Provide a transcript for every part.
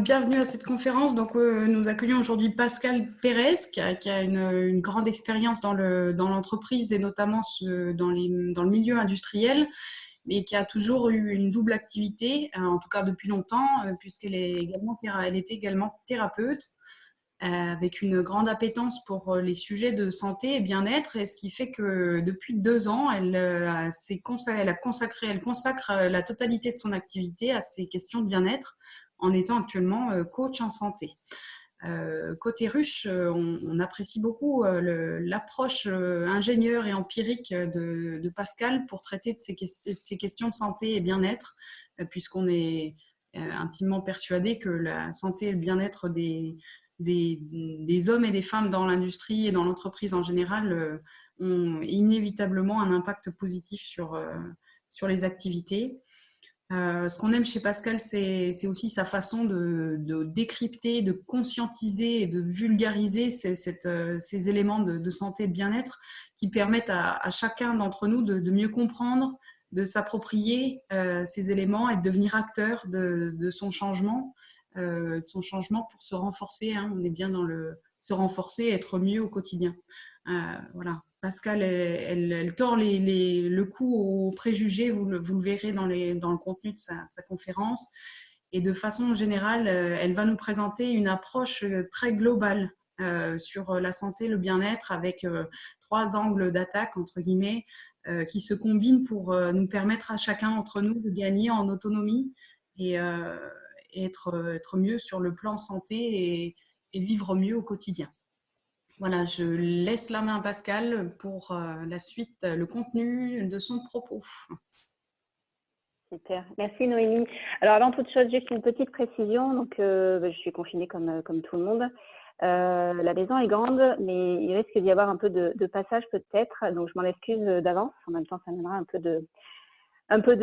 bienvenue à cette conférence. Donc, nous accueillons aujourd'hui Pascal Pérez, qui a une grande expérience dans l'entreprise et notamment dans le milieu industriel, mais qui a toujours eu une double activité, en tout cas depuis longtemps, puisqu'elle elle était également thérapeute, avec une grande appétence pour les sujets de santé et bien-être, et ce qui fait que depuis 2 ans, elle consacre la totalité de son activité à ces questions de bien-être, en étant actuellement coach en santé. Côté Ruche, on apprécie beaucoup l'approche ingénieure et empirique de Pascal pour traiter de ces questions de santé et bien-être, puisqu'on est intimement persuadé que la santé et le bien-être des hommes et des femmes dans l'industrie et dans l'entreprise en général ont inévitablement un impact positif sur les activités. Ce qu'on aime chez Pascal, c'est aussi sa façon de décrypter, de conscientiser et de vulgariser ces éléments de santé et de bien-être qui permettent à chacun d'entre nous de mieux comprendre, de s'approprier ces éléments et de devenir acteur de son changement pour se renforcer. Hein. On est bien dans se renforcer et être mieux au quotidien. Voilà. Pascal, elle tord le cou aux préjugés, vous le verrez dans le contenu de sa conférence. Et de façon générale, elle va nous présenter une approche très globale sur la santé, le bien-être, avec 3 angles d'attaque, entre guillemets, qui se combinent pour nous permettre à chacun d'entre nous de gagner en autonomie et être mieux sur le plan santé et vivre mieux au quotidien. Voilà, je laisse la main à Pascal pour la suite, le contenu de son propos. Super, merci Noémie. Alors avant toute chose, juste une petite précision. Donc, je suis confinée comme tout le monde. La maison est grande, mais il risque d'y avoir un peu de passage peut-être. Donc, je m'en excuse d'avance. En même temps, ça mènera un peu de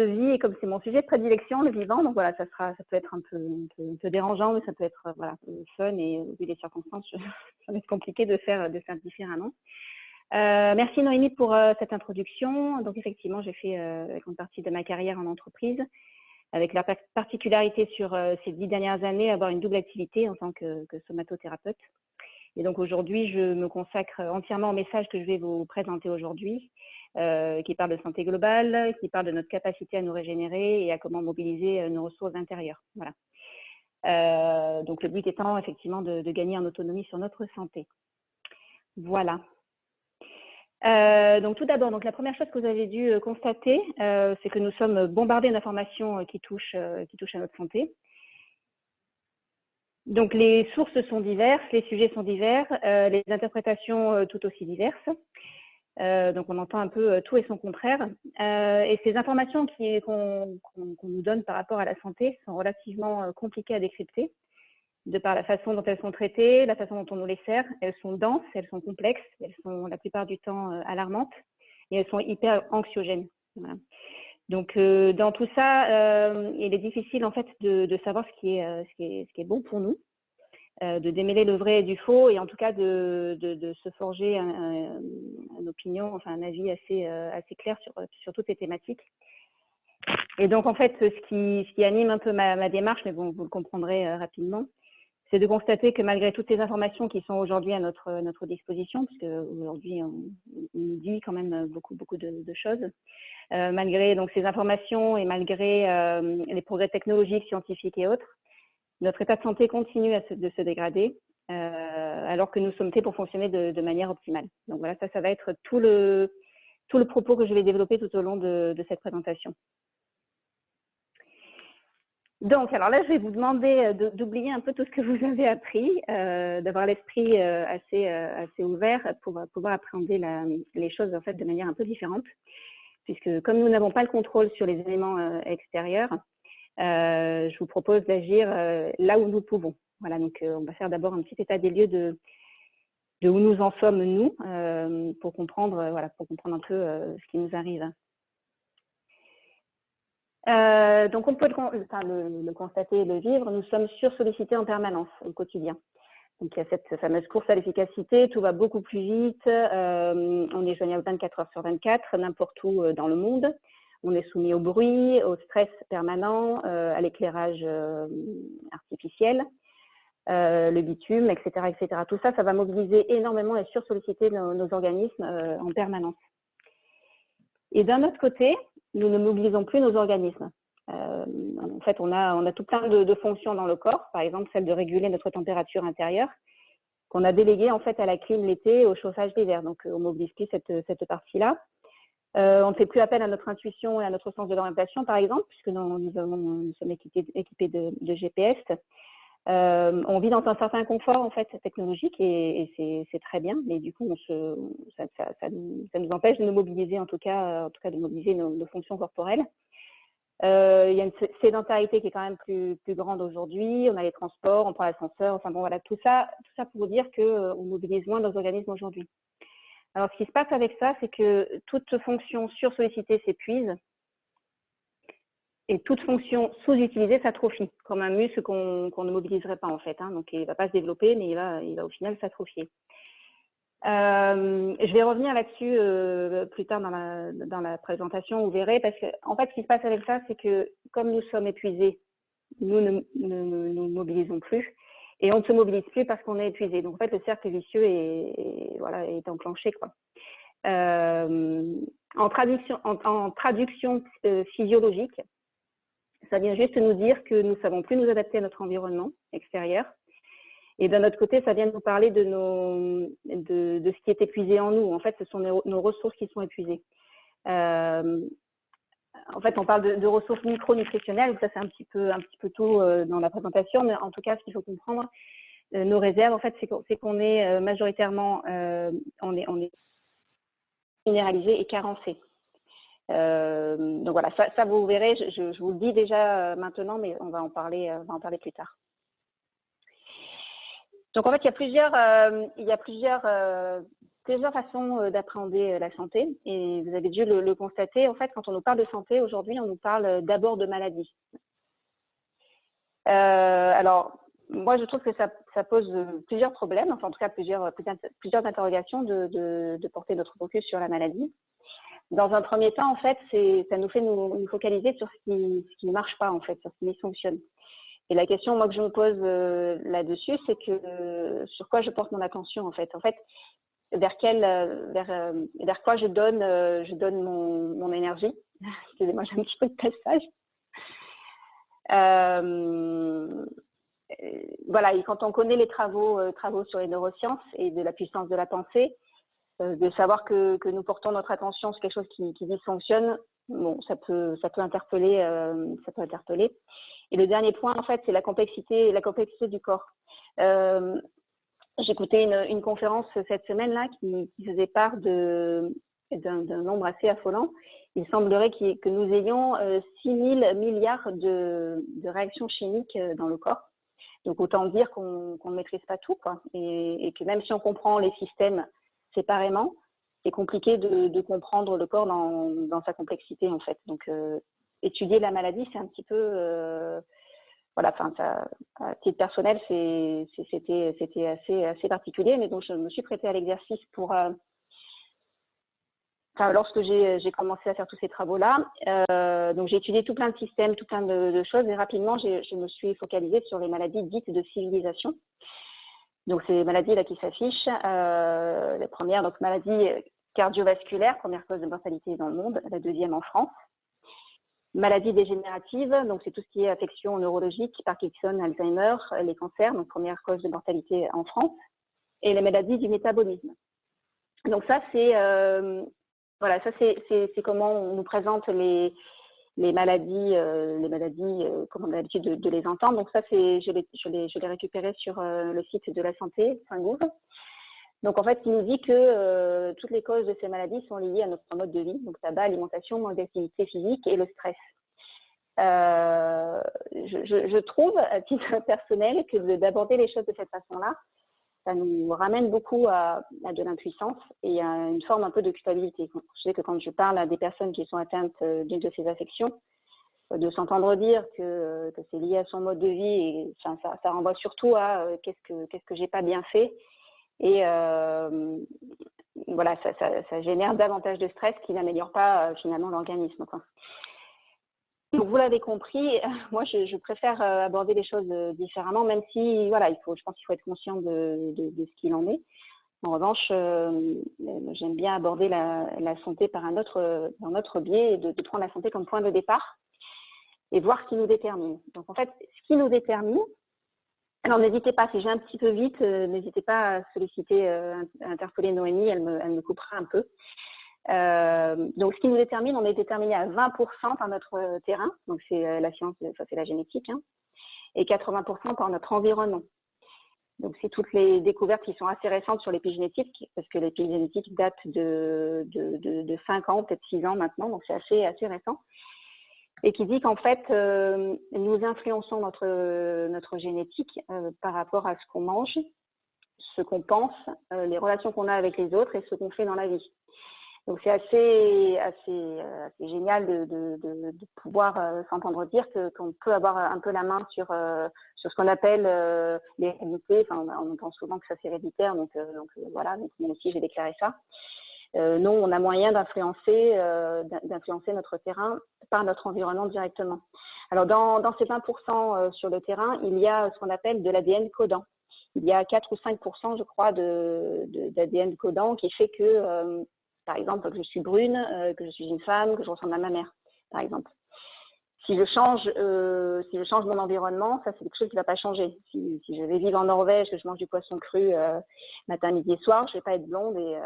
vie. Et comme c'est mon sujet de prédilection, le vivant, donc voilà, ça peut être un peu dérangeant, mais ça peut être voilà, fun. Et vu les circonstances, ça va être compliqué de faire différemment. Merci Noémie pour cette introduction. Donc effectivement, j'ai fait une grande partie de ma carrière en entreprise, avec la particularité sur ces 10 dernières années, avoir une double activité en tant que somatothérapeute. Et donc aujourd'hui, je me consacre entièrement au message que je vais vous présenter aujourd'hui, qui parle de santé globale, qui parle de notre capacité à nous régénérer et à comment mobiliser nos ressources intérieures. Voilà. Donc le but étant effectivement de gagner en autonomie sur notre santé. Voilà. Donc tout d'abord, la première chose que vous avez dû constater, c'est que nous sommes bombardés d'informations qui touchent à notre santé. Donc les sources sont diverses, les sujets sont divers, les interprétations tout aussi diverses. Donc on entend un peu tout et son contraire. Et ces informations qu'on nous donne par rapport à la santé sont relativement compliquées à décrypter, de par la façon dont elles sont traitées, la façon dont on nous les sert. Elles sont denses, elles sont complexes, elles sont la plupart du temps alarmantes et elles sont hyper anxiogènes. Voilà. Donc, dans tout ça, il est difficile en fait de savoir ce qui est bon pour nous, de démêler le vrai et du faux et en tout cas de se forger une opinion, enfin un avis assez clair sur toutes ces thématiques. Et donc, en fait, ce qui anime un peu ma démarche, mais bon, vous le comprendrez rapidement, c'est de constater que malgré toutes ces informations qui sont aujourd'hui à notre disposition, puisque aujourd'hui on nous dit quand même beaucoup de choses, malgré donc ces informations et malgré les progrès technologiques, scientifiques et autres, notre état de santé continue de se dégrader, alors que nous sommes faits pour fonctionner de manière optimale. Donc voilà, ça va être tout le propos que je vais développer tout au long de cette présentation. Donc, alors là, je vais vous demander d'oublier un peu tout ce que vous avez appris, d'avoir l'esprit assez ouvert pour pouvoir appréhender les choses en fait de manière un peu différente, puisque comme nous n'avons pas le contrôle sur les éléments extérieurs, je vous propose d'agir là où nous pouvons. Voilà, donc on va faire d'abord un petit état des lieux de où nous en sommes nous, pour comprendre un peu ce qui nous arrive. Donc, on peut le constater et le vivre, nous sommes sursollicités en permanence au quotidien. Donc, il y a cette fameuse course à l'efficacité, tout va beaucoup plus vite, on est joignable 24 heures sur 24, n'importe où dans le monde. On est soumis au bruit, au stress permanent, à l'éclairage artificiel, le bitume, etc., etc. Tout ça, ça va mobiliser énormément et sursolliciter nos organismes en permanence. Et d'un autre côté, nous ne mobilisons plus nos organismes. En fait, on a tout plein de fonctions dans le corps, par exemple celle de réguler notre température intérieure, qu'on a déléguée en fait à la clim l'été et au chauffage l'hiver. Donc, on ne mobilise plus cette partie-là. On ne fait plus appel à notre intuition et à notre sens de l'orientation, par exemple, puisque nous sommes équipés de GPS. On vit dans un certain confort en fait technologique et c'est très bien, mais du coup, ça nous empêche de nous mobiliser, en tout cas de mobiliser nos fonctions corporelles. Il y a une sédentarité qui est quand même plus grande aujourd'hui. On a les transports, on prend l'ascenseur. Enfin bon, voilà, tout ça pour dire qu'on mobilise moins nos organismes aujourd'hui. Alors, ce qui se passe avec ça, c'est que toute fonction sursollicitée s'épuise et toute fonction sous-utilisée s'atrophie, comme un muscle qu'on ne mobiliserait pas en fait. Hein. Donc, il ne va pas se développer, mais il va au final s'atrophier. Je vais revenir là-dessus plus tard dans la présentation, vous verrez, parce que en fait, ce qui se passe avec ça, c'est que comme nous sommes épuisés, nous ne nous mobilisons plus et on ne se mobilise plus parce qu'on est épuisé. Donc, en fait, le cercle vicieux est enclenché, quoi. En traduction physiologique, ça vient juste nous dire que nous ne savons plus nous adapter à notre environnement extérieur. Et d'un autre côté, ça vient nous parler de ce qui est épuisé en nous. En fait, ce sont nos ressources qui sont épuisées. En fait, on parle de ressources micronutritionnelles. Ça, c'est un petit peu tôt dans la présentation. Mais en tout cas, ce qu'il faut comprendre, nos réserves, en fait, c'est qu'on est majoritairement, on est minéralisé et carencé. Donc voilà, ça vous verrez. Je vous le dis déjà maintenant, mais on va en parler plus tard. Donc, en fait, il y a plusieurs façons d'appréhender la santé. Et vous avez dû le constater. En fait, quand on nous parle de santé, aujourd'hui, on nous parle d'abord de maladie. Alors, moi, je trouve que ça pose plusieurs problèmes, enfin, en tout cas, plusieurs interrogations de porter notre focus sur la maladie. Dans un premier temps, en fait, ça nous fait nous focaliser sur ce qui ne marche pas, en fait, sur ce qui dysfonctionne. Et la question, moi, que je me pose là-dessus, c'est que sur quoi je porte mon attention, en fait. En fait, vers quoi je donne mon énergie. Excusez-moi, j'ai un petit peu de passage. Voilà, et quand on connaît les travaux sur les neurosciences et de la puissance de la pensée, de savoir que nous portons notre attention sur quelque chose qui dysfonctionne, bon, ça peut interpeller. Et le dernier point, en fait, c'est la complexité du corps. J'écoutais une conférence cette semaine-là qui faisait part d'un nombre assez affolant. Il semblerait que nous ayons 6 000 milliards de réactions chimiques dans le corps. Donc, autant dire qu'on ne maîtrise pas tout, quoi. Et que même si on comprend les systèmes séparément, c'est compliqué de comprendre le corps dans sa complexité, en fait. Donc, étudier la maladie, c'est un petit peu... voilà, enfin, à titre personnel, c'était assez particulier, mais donc je me suis prêtée à l'exercice lorsque j'ai commencé à faire tous ces travaux-là. Donc j'ai étudié tout plein de systèmes, tout plein de choses, et rapidement, je me suis focalisée sur les maladies dites de civilisation. Donc ces maladies-là qui s'affichent, la première, donc maladie cardiovasculaire, première cause de mortalité dans le monde, la deuxième en France. Maladies dégénératives, donc c'est tout ce qui est affection neurologique, Parkinson, Alzheimer, les cancers, donc première cause de mortalité en France, et les maladies du métabolisme. Donc ça, c'est comment on nous présente les maladies, comme on a l'habitude de les entendre. Donc ça, je l'ai récupéré sur le site de la santé, .gouv. Donc, en fait, il nous dit que toutes les causes de ces maladies sont liées à notre mode de vie, donc tabac, alimentation, manque d'activité physique et le stress. Je trouve, à titre personnel, que d'aborder les choses de cette façon-là, ça nous ramène beaucoup à de l'impuissance et à une forme un peu de culpabilité. Je sais que quand je parle à des personnes qui sont atteintes d'une de ces affections, de s'entendre dire que c'est lié à son mode de vie, et ça renvoie surtout à qu'est-ce que j'ai pas bien fait. Et voilà, ça génère davantage de stress qui n'améliore pas finalement l'organisme, quoi. Donc, vous l'avez compris, moi, je préfère aborder les choses différemment, même si, voilà, je pense qu'il faut être conscient de ce qu'il en est. En revanche, j'aime bien aborder la santé par un autre biais, et de prendre la santé comme point de départ et voir ce qui nous détermine. Donc, en fait, ce qui nous détermine, alors n'hésitez pas, si j'ai un petit peu vite, n'hésitez pas à solliciter, à interpeller Noémie, elle me coupera un peu. Donc, ce qui nous détermine, on est déterminé à 20% par notre terrain, donc c'est la science, ça c'est la génétique, hein, et 80% par notre environnement. Donc, c'est toutes les découvertes qui sont assez récentes sur l'épigénétique, parce que l'épigénétique date de 5 ans, peut-être 6 ans maintenant, donc c'est assez récent, et qui dit qu'en fait, nous influençons notre génétique par rapport à ce qu'on mange, ce qu'on pense, les relations qu'on a avec les autres et ce qu'on fait dans la vie. Donc, c'est assez génial de pouvoir s'entendre dire qu'on peut avoir un peu la main sur ce qu'on appelle l'hérédité. Enfin, on entend souvent que ça c'est héréditaire, donc voilà, donc moi aussi j'ai déclaré ça. Non, on a moyen d'influencer notre terrain par notre environnement directement. Alors, dans ces 20% sur le terrain, il y a ce qu'on appelle de l'ADN codant. Il y a 4 ou 5%, je crois, d'ADN codant qui fait que par exemple, que je suis brune, que je suis une femme, que je ressemble à ma mère, par exemple. Si je change mon environnement, ça c'est quelque chose qui ne va pas changer. Si je vais vivre en Norvège, que je mange du poisson cru matin, midi et soir, je ne vais pas être blonde et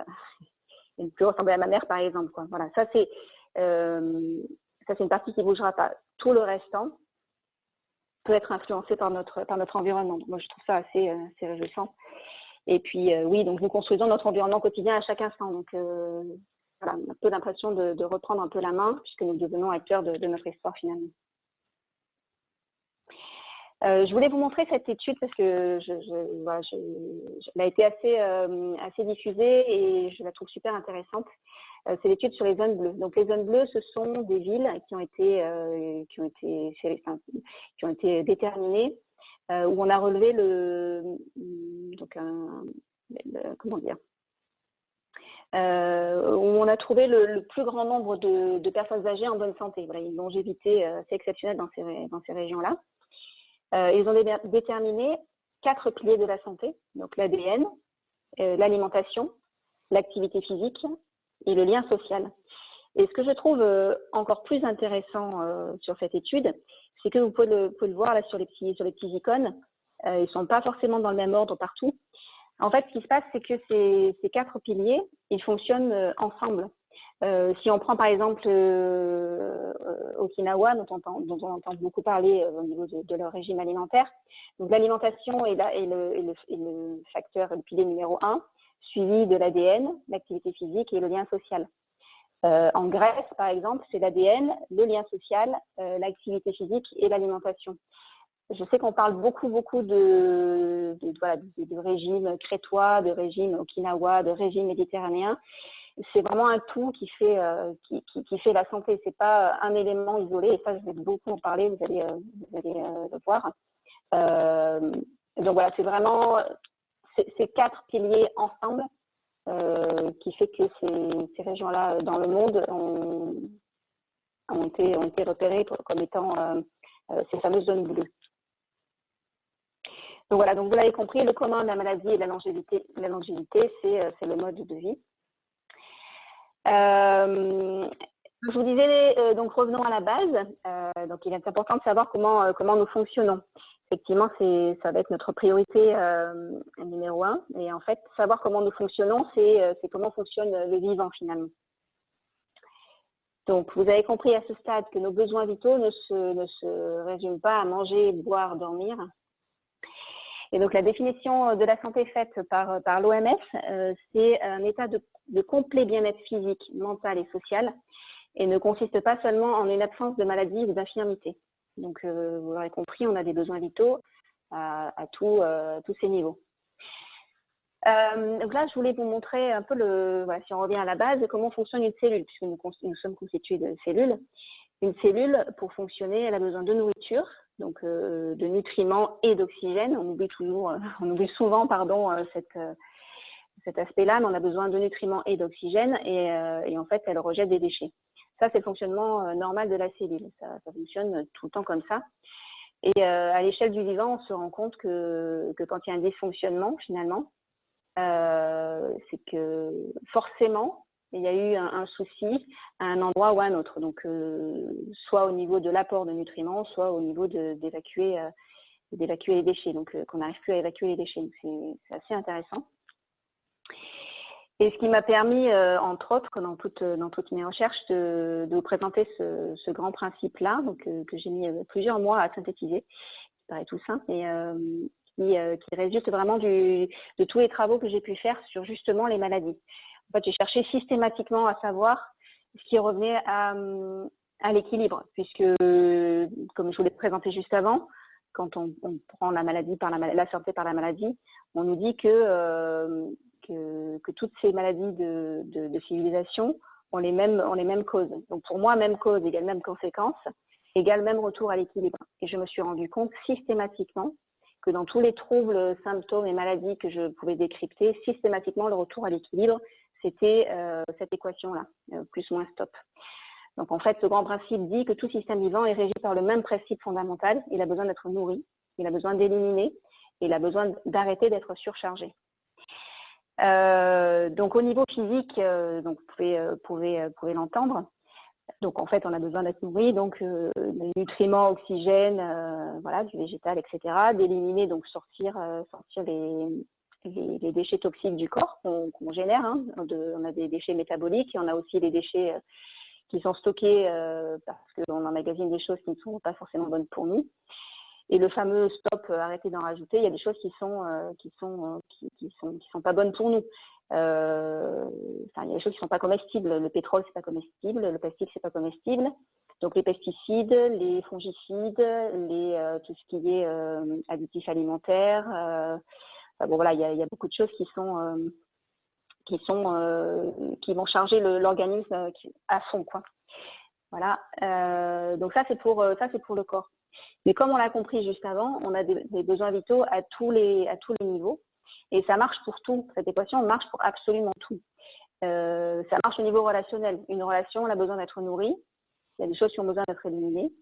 ne plus ressembler à ma mère, par exemple, quoi. Voilà, ça c'est une partie qui ne bougera pas. Tout le restant peut être influencé par notre environnement. Moi, je trouve ça assez réjouissant. Et puis, oui, donc nous construisons notre environnement quotidien à chaque instant. Donc, voilà, on a un peu l'impression de reprendre un peu la main, puisque nous devenons acteurs de notre histoire finalement. Je voulais vous montrer cette étude parce que elle a été assez diffusée et je la trouve super intéressante. C'est l'étude sur les zones bleues. Donc, les zones bleues, ce sont des villes qui ont été déterminées. Où on a relevé où on a trouvé le plus grand nombre de personnes âgées en bonne santé. Voilà, une longévité assez exceptionnelle dans ces régions-là. Ils ont déterminé 4 piliers de la santé, donc l'ADN, l'alimentation, l'activité physique et le lien social. Et ce que je trouve encore plus intéressant sur cette étude, c'est que vous pouvez le voir là sur les petits icônes. Ils ne sont pas forcément dans le même ordre partout. En fait, ce qui se passe, c'est que ces 4 piliers, ils fonctionnent ensemble. Si on prend par exemple Okinawa, dont on entend beaucoup parler au niveau de leur régime alimentaire, donc l'alimentation est le facteur, le pilier numéro 1, suivi de l'ADN, l'activité physique et le lien social. En Grèce, par exemple, c'est l'ADN, le lien social, l'activité physique et l'alimentation. Je sais qu'on parle beaucoup de régime crétois, de régime okinawa, de régime méditerranéen. C'est vraiment un tout qui fait la santé. C'est pas un élément isolé. Et ça, je vais beaucoup en parler. Vous allez le voir. Donc voilà, c'est vraiment ces 4 piliers ensemble qui fait que ces régions-là dans le monde ont été repérées comme étant ces fameuses zones bleues. Donc voilà, donc vous l'avez compris, le commun de la maladie et de la longévité, c'est le mode de vie. Je vous disais, donc revenons à la base. Donc il est important de savoir comment nous fonctionnons. Effectivement, ça va être notre priorité numéro 1. Et en fait, savoir comment nous fonctionnons, c'est comment fonctionne le vivant finalement. Donc, vous avez compris à ce stade que nos besoins vitaux ne se résument pas à manger, boire, dormir. Et donc, la définition de la santé faite par l'OMS, c'est un état de complet bien-être physique, mental et social, et ne consiste pas seulement en une absence de maladie ou d'infirmité. Donc, vous l'aurez compris, on a des besoins vitaux à tous ces niveaux. Donc là, je voulais vous montrer un peu, si on revient à la base, comment fonctionne une cellule, puisque nous sommes constitués de cellules. Une cellule, pour fonctionner, elle a besoin de nourriture, donc de nutriments et d'oxygène. On oublie souvent cet aspect-là, mais on a besoin de nutriments et d'oxygène, et en fait, elle rejette des déchets. Ça, c'est le fonctionnement normal de la cellule. Ça fonctionne tout le temps comme ça. Et à l'échelle du vivant, on se rend compte que quand il y a un dysfonctionnement, finalement, c'est que forcément, il y a eu un souci à un endroit ou à un autre. Donc, soit au niveau de l'apport de nutriments, soit au niveau d'évacuer les déchets. Donc, qu'on n'arrive plus à évacuer les déchets. C'est assez intéressant. Et ce qui m'a permis, entre autres, dans toutes mes recherches, de vous présenter ce grand principe-là, donc que j'ai mis plusieurs mois à synthétiser. Ça paraît tout simple, mais qui résulte vraiment de tous les travaux que j'ai pu faire sur justement les maladies. En fait, j'ai cherché systématiquement à savoir ce qui revenait à l'équilibre, puisque, comme je vous l'ai présenté juste avant, quand on prend la maladie la santé par la maladie, on nous dit que toutes ces maladies de civilisation ont les mêmes causes. Donc pour moi, même cause égale même conséquence, égale même retour à l'équilibre. Et je me suis rendu compte systématiquement que dans tous les troubles, symptômes et maladies que je pouvais décrypter, systématiquement le retour à l'équilibre, c'était cette équation-là, plus moins stop. Donc en fait, ce grand principe dit que tout système vivant est régi par le même principe fondamental. Il a besoin d'être nourri, il a besoin d'éliminer, et il a besoin d'arrêter d'être surchargé. Donc au niveau physique, donc vous pouvez l'entendre. Donc en fait, on a besoin d'être nourri, donc des nutriments, oxygène, voilà, du végétal, etc. D'éliminer, donc sortir les déchets toxiques du corps qu'on génère. Hein. On a des déchets métaboliques et on a aussi les déchets qui sont stockés parce qu'on emmagasine des choses qui ne sont pas forcément bonnes pour nous. Et le fameux stop, arrêter d'en rajouter, il y a des choses qui sont pas bonnes pour nous. Il y a des choses qui sont pas comestibles. Le pétrole, c'est pas comestible. Le plastique, c'est pas comestible. Donc les pesticides, les fongicides, tout ce qui est additifs alimentaires. Bon voilà, il y a beaucoup de choses qui vont charger l'organisme à fond, quoi. Voilà. Donc ça c'est pour le corps. Mais comme on l'a compris juste avant, on a des besoins vitaux à tous les niveaux. Et ça marche pour tout. Cette équation marche pour absolument tout. Ça marche au niveau relationnel. Une relation, elle a besoin d'être nourrie. Il y a des choses qui ont besoin d'être éliminées.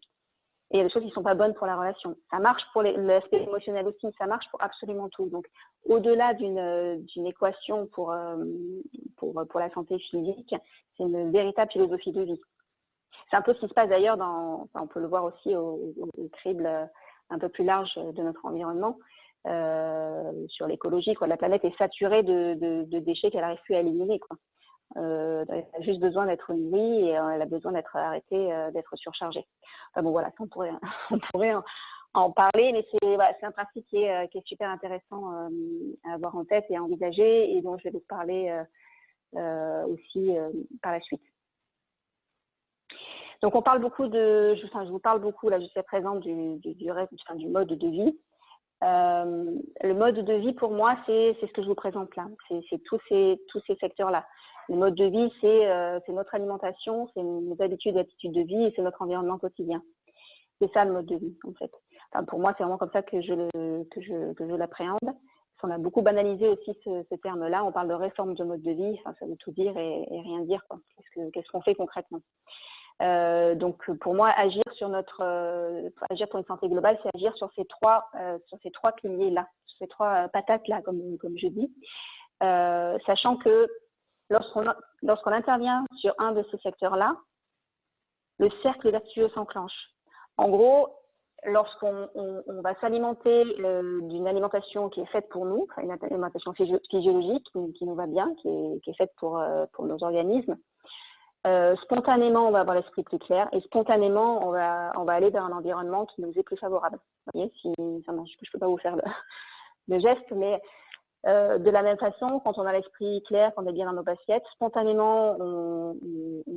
Et il y a des choses qui ne sont pas bonnes pour la relation. Ça marche pour l'aspect émotionnel aussi. Ça marche pour absolument tout. Donc, au-delà d'une équation pour la santé physique, c'est une véritable philosophie de vie. C'est un peu ce qui se passe d'ailleurs on peut le voir aussi au crible un peu plus large de notre environnement, sur l'écologie, quoi. La planète est saturée de déchets qu'elle n'arrive plus à éliminer, quoi. Elle a juste besoin d'être nourrie et elle a besoin d'être arrêtée, d'être surchargée. Enfin bon, voilà, on pourrait en parler, mais c'est un principe qui est super intéressant à avoir en tête et à envisager et dont je vais vous parler aussi par la suite. Donc, on parle beaucoup je vous parle beaucoup là jusqu'à présent du mode de vie. Le mode de vie, pour moi, c'est ce que je vous présente là. C'est tous ces secteurs-là. Le mode de vie, c'est notre alimentation, c'est nos habitudes et attitudes de vie et c'est notre environnement quotidien. C'est ça le mode de vie, en fait. Enfin, pour moi, c'est vraiment comme ça que je l'appréhende. On a beaucoup banalisé aussi ce terme-là. On parle de réforme de mode de vie. Enfin, ça veut tout dire et rien dire, quoi. Qu'est-ce qu'on fait concrètement? Donc pour moi, agir pour une santé globale, c'est agir sur ces trois piliers-là, sur ces trois patates-là, comme je dis, sachant que lorsqu'on intervient sur un de ces secteurs-là, le cercle vertueux s'enclenche. En gros, lorsqu'on va s'alimenter d'une alimentation qui est faite pour nous, une alimentation physiologique qui nous va bien, qui est faite pour nos organismes, spontanément, on va avoir l'esprit plus clair et spontanément, on va aller vers un environnement qui nous est plus favorable. Vous voyez, je ne peux pas vous faire le geste, mais de la même façon, quand on a l'esprit clair, qu'on est bien dans nos baskets, spontanément, on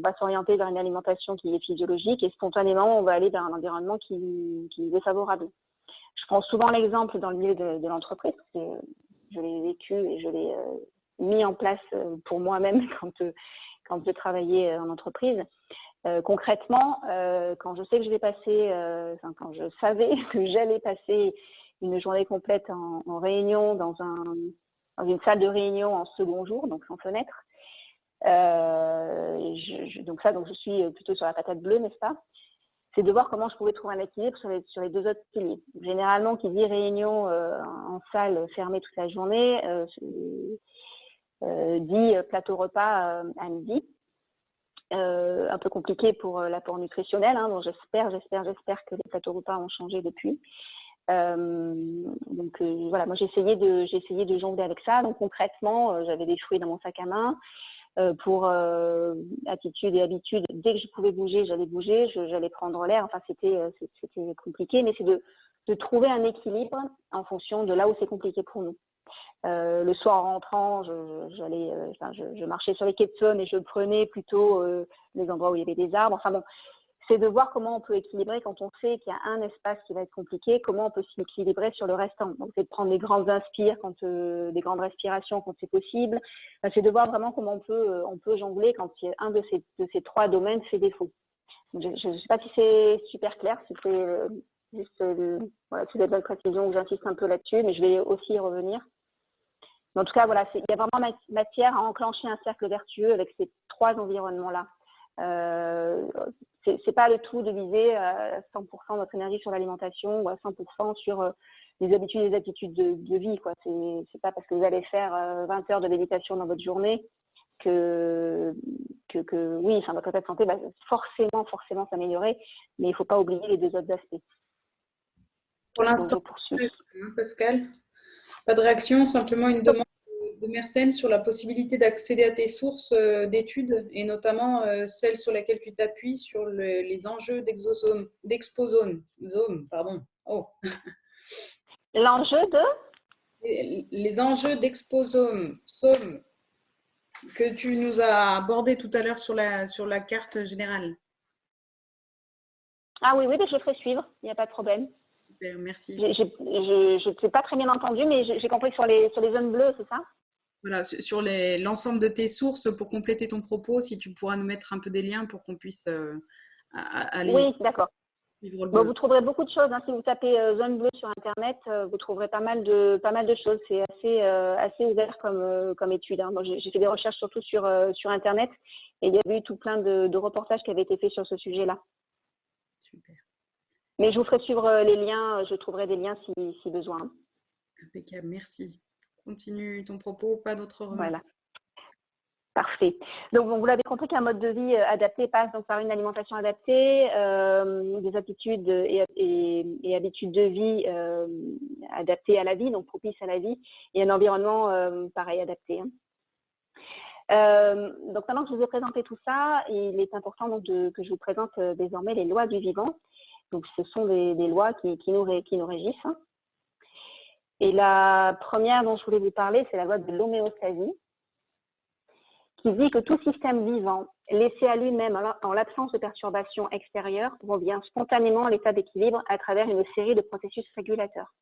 va s'orienter vers une alimentation qui est physiologique et spontanément, on va aller vers un environnement qui nous est favorable. Je prends souvent l'exemple dans le milieu de l'entreprise, parce que je l'ai vécu et je l'ai mis en place pour moi-même quand je travaillais en entreprise. Concrètement, quand je sais que je vais passer, quand je savais que j'allais passer une journée complète en réunion dans dans une salle de réunion en second jour, donc sans fenêtre. Donc je suis plutôt sur la patate bleue, n'est-ce pas? C'est de voir comment je pouvais trouver un équilibre sur les deux autres piliers. Généralement, qui dit réunion en salle fermée toute la journée, dit plateau repas à midi. Un peu compliqué pour l'apport nutritionnel, hein, donc j'espère que les plateaux repas ont changé depuis. Voilà, moi j'ai essayé de jongler avec ça. Donc concrètement, j'avais des fruits dans mon sac à main. Pour attitude et habitude, dès que je pouvais bouger, j'allais bouger, j'allais prendre l'air. Enfin, c'était compliqué, mais c'est de trouver un équilibre en fonction de là où c'est compliqué pour nous. Le soir en rentrant, je marchais sur les quais de Saône et je prenais plutôt les endroits où il y avait des arbres. Enfin bon, c'est de voir comment on peut équilibrer quand on sait qu'il y a un espace qui va être compliqué, comment on peut s'équilibrer sur le restant. Donc, c'est de prendre des grandes inspires, des grandes respirations quand c'est possible. C'est de voir vraiment comment on peut jongler quand un de ces trois domaines fait défaut. Donc, je ne sais pas si c'est super clair, si c'est juste voilà, toutes les bonnes précisions où j'insiste un peu là-dessus, mais je vais aussi y revenir. Mais en tout cas, voilà, il y a vraiment matière à enclencher un cercle vertueux avec ces trois environnements-là. C'est pas le tout de viser 100% notre énergie sur l'alimentation ou à 100% sur les habitudes et les attitudes de vie, quoi. C'est pas parce que vous allez faire 20 heures de méditation dans votre journée que oui, enfin, votre état de santé va forcément s'améliorer, mais il faut pas oublier les deux autres aspects. Pour l'instant, Pascal, pas de réaction, simplement une demande de Mersenne sur la possibilité d'accéder à tes sources d'études et notamment celles sur lesquelles tu t'appuies sur les enjeux d'exposome. Pardon. Oh. L'enjeu de les enjeux d'exposome que tu nous as abordé tout à l'heure sur la carte générale. Ah oui, je le ferai suivre, il n'y a pas de problème. Super, merci. Je ne t'ai pas très bien entendu, mais j'ai compris que sur les zones bleues, c'est ça? Voilà, sur l'ensemble de tes sources, pour compléter ton propos, si tu pourras nous mettre un peu des liens pour qu'on puisse aller. Oui, d'accord. Bon, vous trouverez beaucoup de choses. Hein. Si vous tapez zone bleue sur Internet, vous trouverez pas mal de choses. C'est assez ouvert comme étude. Hein. Moi, j'ai fait des recherches surtout sur Internet et il y avait eu tout plein de reportages qui avaient été faits sur ce sujet-là. Super. Mais je vous ferai suivre les liens. Je trouverai des liens si besoin. Impeccable, merci. Continue ton propos, pas d'autres remarques. Voilà. Parfait. Donc, vous l'avez compris qu'un mode de vie adapté passe donc par une alimentation adaptée, des attitudes et habitudes de vie adaptées à la vie, donc propices à la vie, et un environnement pareil, adapté. Donc, maintenant que je vous ai présenté tout ça, il est important donc que je vous présente désormais les lois du vivant. Donc, ce sont des lois qui nous régissent. Et la première dont je voulais vous parler, c'est la loi de l'homéostasie, qui dit que tout système vivant, laissé à lui-même en l'absence de perturbations extérieures, revient spontanément à l'état d'équilibre à travers une série de processus régulateurs.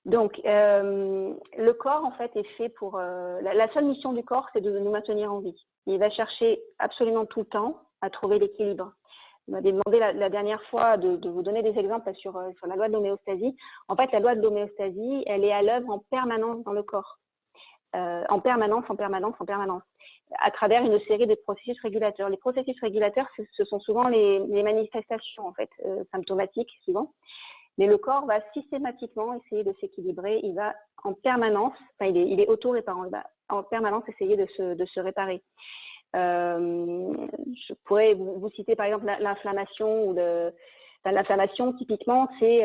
Donc, le corps, en fait, est fait pour… la seule mission du corps, c'est de nous maintenir en vie. Il va chercher absolument tout le temps à trouver l'équilibre. Vous m'avez demandé la dernière fois de vous donner des exemples sur la loi de l'homéostasie. En fait, la loi de l'homéostasie, elle est à l'œuvre en permanence dans le corps. En permanence, à travers une série de processus régulateurs. Les processus régulateurs, ce sont souvent les manifestations, en fait, symptomatiques, souvent. Mais le corps va systématiquement essayer de s'équilibrer. Il va en permanence, enfin, il est auto-réparant, il va en permanence essayer de se réparer. Je pourrais vous citer par exemple l'inflammation l'inflammation typiquement c'est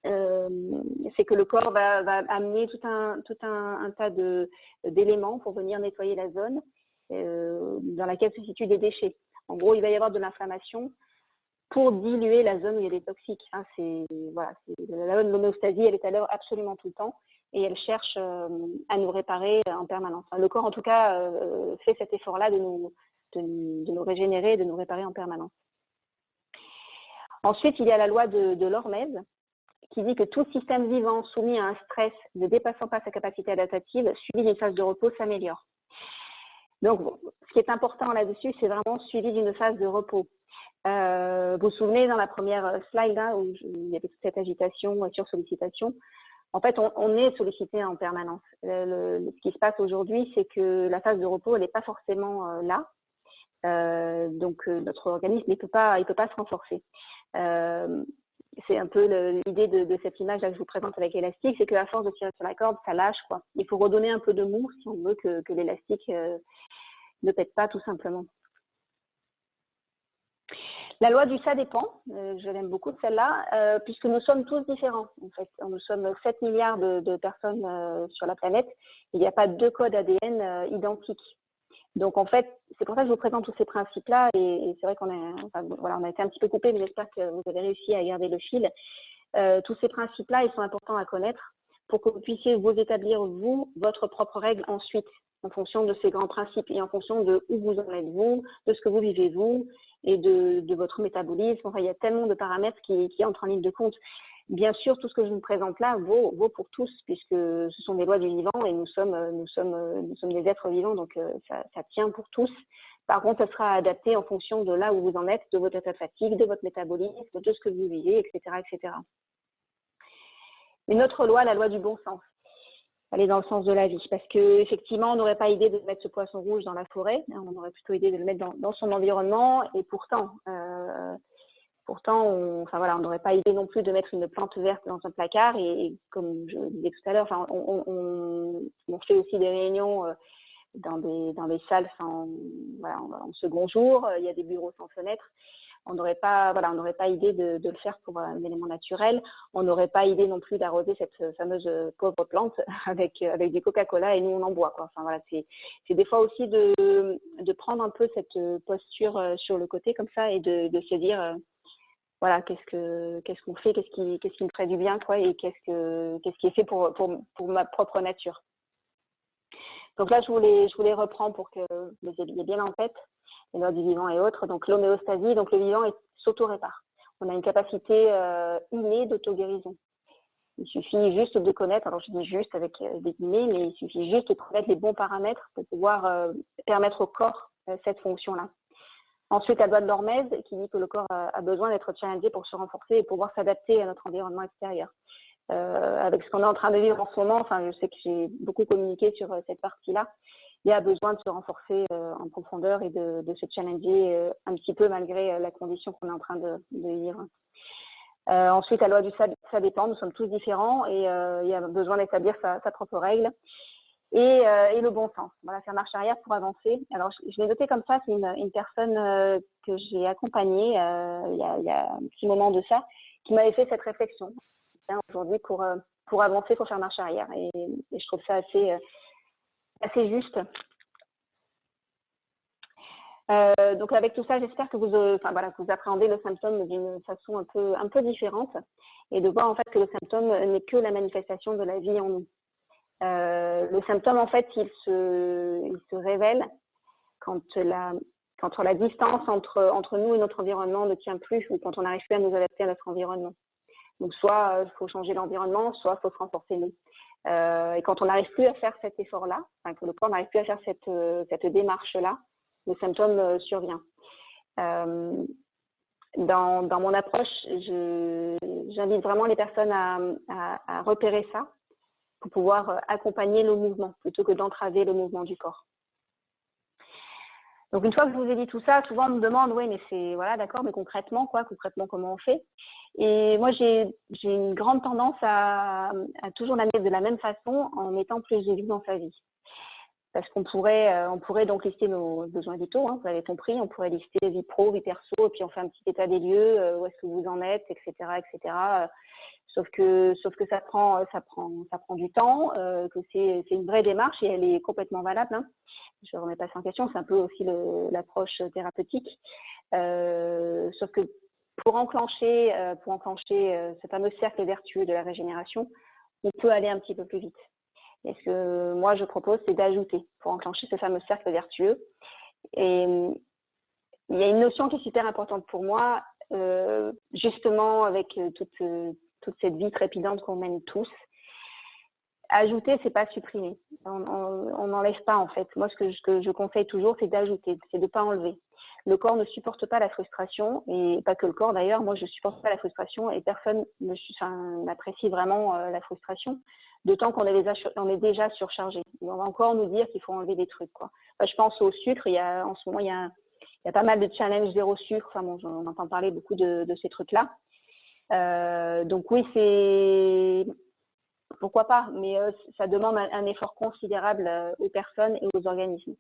que le corps va amener tout un tas d'éléments pour venir nettoyer la zone dans laquelle se situent des déchets. En gros, il va y avoir de l'inflammation pour diluer la zone où il y a des toxiques. Hein, la zone de l'homéostasie, elle est à l'heure absolument tout le temps. Et elle cherche à nous réparer en permanence. Le corps, en tout cas, fait cet effort-là de nous régénérer, de nous réparer en permanence. Ensuite, il y a la loi de l'hormèse, qui dit que tout système vivant soumis à un stress ne dépassant pas sa capacité adaptative, suivi d'une phase de repos, s'améliore. Donc, ce qui est important là-dessus, c'est vraiment suivi d'une phase de repos. Vous vous souvenez, dans la première slide, là, où il y avait toute cette agitation, sursollicitation, En fait, on est sollicité en permanence. Ce qui se passe aujourd'hui, c'est que la phase de repos, elle n'est pas forcément là. Donc, notre organisme, il peut pas se renforcer. C'est un peu l'idée de cette image-là que je vous présente avec l'élastique, c'est qu'à force de tirer sur la corde, ça lâche, quoi. Il faut redonner un peu de mou si on veut que l'élastique ne pète pas, tout simplement. La loi du ça dépend, je l'aime beaucoup celle-là, puisque nous sommes tous différents. En fait, nous sommes 7 milliards de personnes sur la planète. Il n'y a pas 2 codes ADN identiques. Donc, en fait, c'est pour ça que je vous présente tous ces principes-là. Et c'est vrai qu'on on a été un petit peu coupé, mais j'espère que vous avez réussi à garder le fil. Tous ces principes-là, ils sont importants à connaître pour que vous puissiez vous établir, vous, votre propre règle ensuite, en fonction de ces grands principes et en fonction de où vous en êtes vous, de ce que vous vivez vous et de votre métabolisme. Enfin, il y a tellement de paramètres qui entrent en ligne de compte. Bien sûr, tout ce que je vous présente là vaut pour tous, puisque ce sont des lois du vivant et nous sommes des êtres vivants, donc ça tient pour tous. Par contre, ça sera adapté en fonction de là où vous en êtes, de votre état de fatigue, de votre métabolisme, de ce que vous vivez, etc., etc. Une autre loi, la loi du bon sens, elle est dans le sens de la vie, parce que effectivement, on n'aurait pas idée de mettre ce poisson rouge dans la forêt, on aurait plutôt idée de le mettre dans son environnement, et pourtant, on n'aurait pas idée non plus de mettre une plante verte dans un placard. Et comme je disais tout à l'heure, on fait aussi des réunions dans des salles en second jour. Il y a des bureaux sans fenêtre. On n'aurait pas idée de le faire pour un élément naturel. On n'aurait pas idée non plus d'arroser cette fameuse pauvre plante avec du Coca-Cola et nous on en boit, quoi. Enfin voilà, c'est des fois aussi de prendre un peu cette posture sur le côté comme ça et de se dire voilà, qu'est-ce qu'on fait, qu'est-ce qui me ferait du bien, quoi, et qu'est-ce qui est fait pour ma propre nature. Donc là, je vous les reprends pour que vous les ayez bien en tête, les lois du vivant et autres. Donc l'homéostasie, donc le vivant s'auto-répare. On a une capacité innée d'auto-guérison. Il suffit juste de connaître, alors je dis juste avec des guillemets, mais il suffit juste de connaître les bons paramètres pour pouvoir permettre au corps cette fonction-là. Ensuite, la loi de l'hormèse qui dit que le corps a besoin d'être challengé pour se renforcer et pouvoir s'adapter à notre environnement extérieur. Avec ce qu'on est en train de vivre en ce moment, enfin, je sais que j'ai beaucoup communiqué sur cette partie-là, il y a besoin de se renforcer en profondeur et de se challenger un petit peu malgré la condition qu'on est en train de vivre. Ensuite, la loi du ça dépend, nous sommes tous différents et il y a besoin d'établir sa propre règle. Et le bon sens. Voilà, faire marche arrière pour avancer. Alors, je l'ai noté comme ça, c'est une personne que j'ai accompagnée il y a un petit moment de ça, qui m'avait fait cette réflexion. Aujourd'hui, pour avancer, il faut faire marche arrière. Et je trouve ça assez juste. Donc, avec tout ça, j'espère que vous appréhendez le symptôme d'une façon un peu différente et de voir en fait que le symptôme n'est que la manifestation de la vie en nous. Le symptôme, en fait, il se révèle quand la distance entre nous et notre environnement ne tient plus ou quand on n'arrive plus à nous adapter à notre environnement. Donc, soit il faut changer l'environnement, soit il faut se renforcer nous. Et quand on n'arrive plus à faire cet effort-là, enfin, que le corps n'arrive plus à faire cette démarche-là, le symptôme survient. Dans mon approche, j'invite vraiment les personnes à repérer ça, pour pouvoir accompagner le mouvement plutôt que d'entraver le mouvement du corps. Donc, une fois que je vous ai dit tout ça, souvent on me demande, oui, mais c'est, voilà, d'accord, mais concrètement, comment on fait? Et moi, j'ai une grande tendance à toujours la mettre de la même façon en mettant plus de vie dans sa vie. Parce qu'on pourrait donc lister nos besoins vitaux, hein, vous avez compris, on pourrait lister vie pro, vie perso, et puis on fait un petit état des lieux, où est-ce que vous en êtes, etc., etc. Sauf que ça prend du temps, que c'est une vraie démarche et elle est complètement valable, hein. Je ne remets pas ça en question, c'est un peu aussi l'approche thérapeutique. Sauf que pour enclencher ce fameux cercle vertueux de la régénération, on peut aller un petit peu plus vite. Et ce que moi je propose, c'est d'ajouter pour enclencher ce fameux cercle vertueux. Et il y a une notion qui est super importante pour moi, justement avec toute cette vie trépidante qu'on mène tous. Ajouter, c'est pas supprimer. On n'enlève pas en fait. Moi, ce que je conseille toujours, c'est d'ajouter, c'est de pas enlever. Le corps ne supporte pas la frustration, et pas que le corps d'ailleurs. Moi, je ne supporte pas la frustration et personne n'apprécie vraiment la frustration, d'autant qu'on est déjà surchargé. Et on va encore nous dire qu'il faut enlever des trucs, quoi. Enfin, je pense au sucre. En ce moment, il y a pas mal de challenges zéro sucre. Enfin, bon, on entend parler beaucoup de ces trucs-là. Donc oui, pourquoi pas, mais ça demande un effort considérable aux personnes et aux organismes.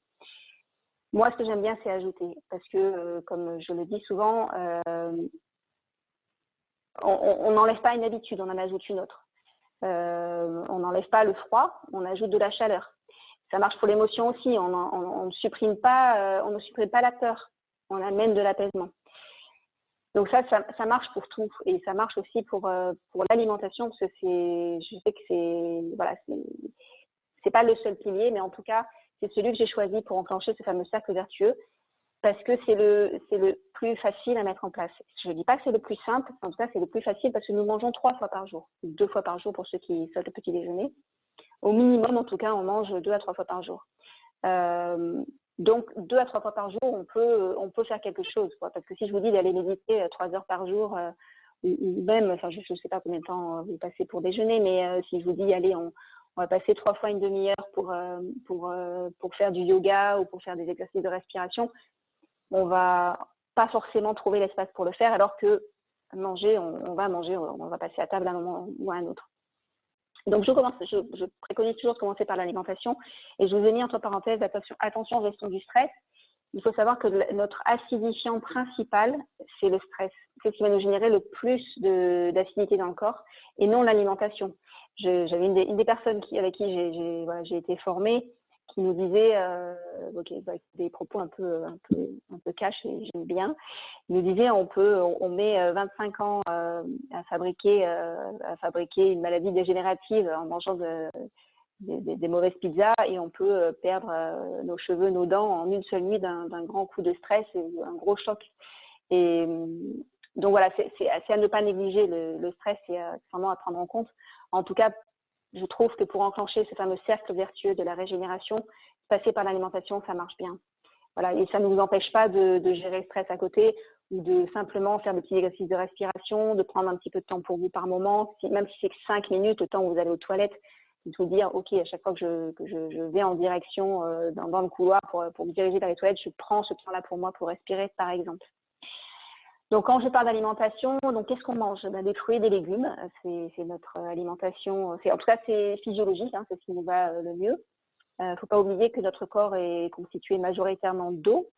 Moi, ce que j'aime bien, c'est ajouter, parce que, comme je le dis souvent, on n'enlève pas une habitude, on en ajoute une autre. On n'enlève pas le froid, on ajoute de la chaleur. Ça marche pour l'émotion aussi, on ne supprime pas la peur, on amène de l'apaisement. Donc ça marche pour tout, et ça marche aussi pour l'alimentation, parce que je sais que c'est pas le seul pilier, mais en tout cas, c'est celui que j'ai choisi pour enclencher ce fameux cercle vertueux, parce que c'est le plus facile à mettre en place. Je ne dis pas que c'est le plus simple, en tout cas, c'est le plus facile parce que nous mangeons 3 fois par jour, 2 fois par jour pour ceux qui sautent le petit déjeuner. Au minimum, en tout cas, on mange 2 à 3 fois par jour. Donc, 2 à 3 fois par jour, on peut faire quelque chose, quoi. Parce que si je vous dis d'aller méditer 3 heures par jour, ou même, enfin, je ne sais pas combien de temps vous passez pour déjeuner, mais si je vous dis, allez, on va passer 3 fois une demi-heure pour faire du yoga ou pour faire des exercices de respiration, on va pas forcément trouver l'espace pour le faire, alors que manger, on va passer à table à un moment ou à un autre. Donc, je préconise toujours de commencer par l'alimentation, et je vous ai mis entre parenthèses, attention, gestion du stress. Il faut savoir que notre acidifiant principal, c'est le stress. C'est ce qui va nous générer le plus d'acidité dans le corps, et non l'alimentation. J'avais une des personnes avec qui j'ai été formée, qui nous disait, des propos un peu cash, et j'aime bien. Il nous disait, on met 25 ans à fabriquer une maladie dégénérative en mangeant des mauvaises pizzas, et on peut perdre nos cheveux, nos dents en une seule nuit d'un grand coup de stress et un gros choc. Et donc voilà, c'est à ne pas négliger le stress, et vraiment à prendre en compte. En tout cas, je trouve que pour enclencher ce fameux cercle vertueux de la régénération, passer par l'alimentation, ça marche bien. Voilà, et ça ne vous empêche pas de gérer le stress à côté, ou de simplement faire des petits exercices de respiration, de prendre un petit peu de temps pour vous par moment, même si c'est que 5 minutes, le temps où vous allez aux toilettes, de vous dire, OK, à chaque fois que je vais en direction dans le couloir pour me diriger vers les toilettes, je prends ce temps-là pour moi pour respirer, par exemple. Donc, quand je parle d'alimentation, donc qu'est-ce qu'on mange? Des fruits et des légumes, c'est notre alimentation. En tout cas, c'est physiologique, hein, c'est ce qui nous va le mieux. Il ne faut pas oublier que notre corps est constitué majoritairement d'eau,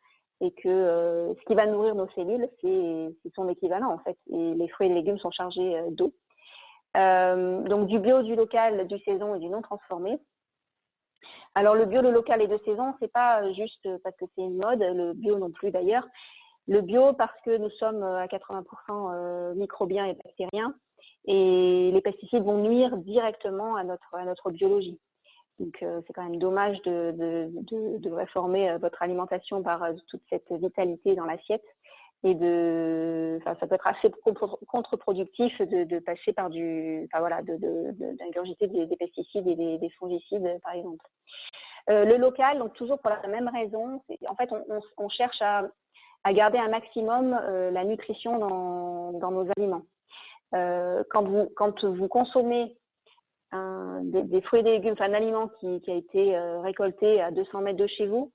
et que ce qui va nourrir nos cellules, c'est son équivalent, en fait. Et les fruits et les légumes sont chargés d'eau. Donc, du bio, du local, du saison et du non transformé. Alors, le bio, le local et de saison, c'est pas juste parce que c'est une mode, le bio non plus d'ailleurs. Le bio, parce que nous sommes à 80% microbiens et bactériens, et les pesticides vont nuire directement à notre biologie. Donc, c'est quand même dommage de réformer votre alimentation par toute cette vitalité dans l'assiette, et ça peut être assez contre-productif de passer par d'ingurgiter des pesticides et des fongicides, par exemple. Le local, donc toujours pour la même raison, en fait, on cherche à garder un maximum la nutrition dans nos aliments. Quand vous consommez des fruits et des légumes, un aliment qui a été récolté à 200 mètres de chez vous,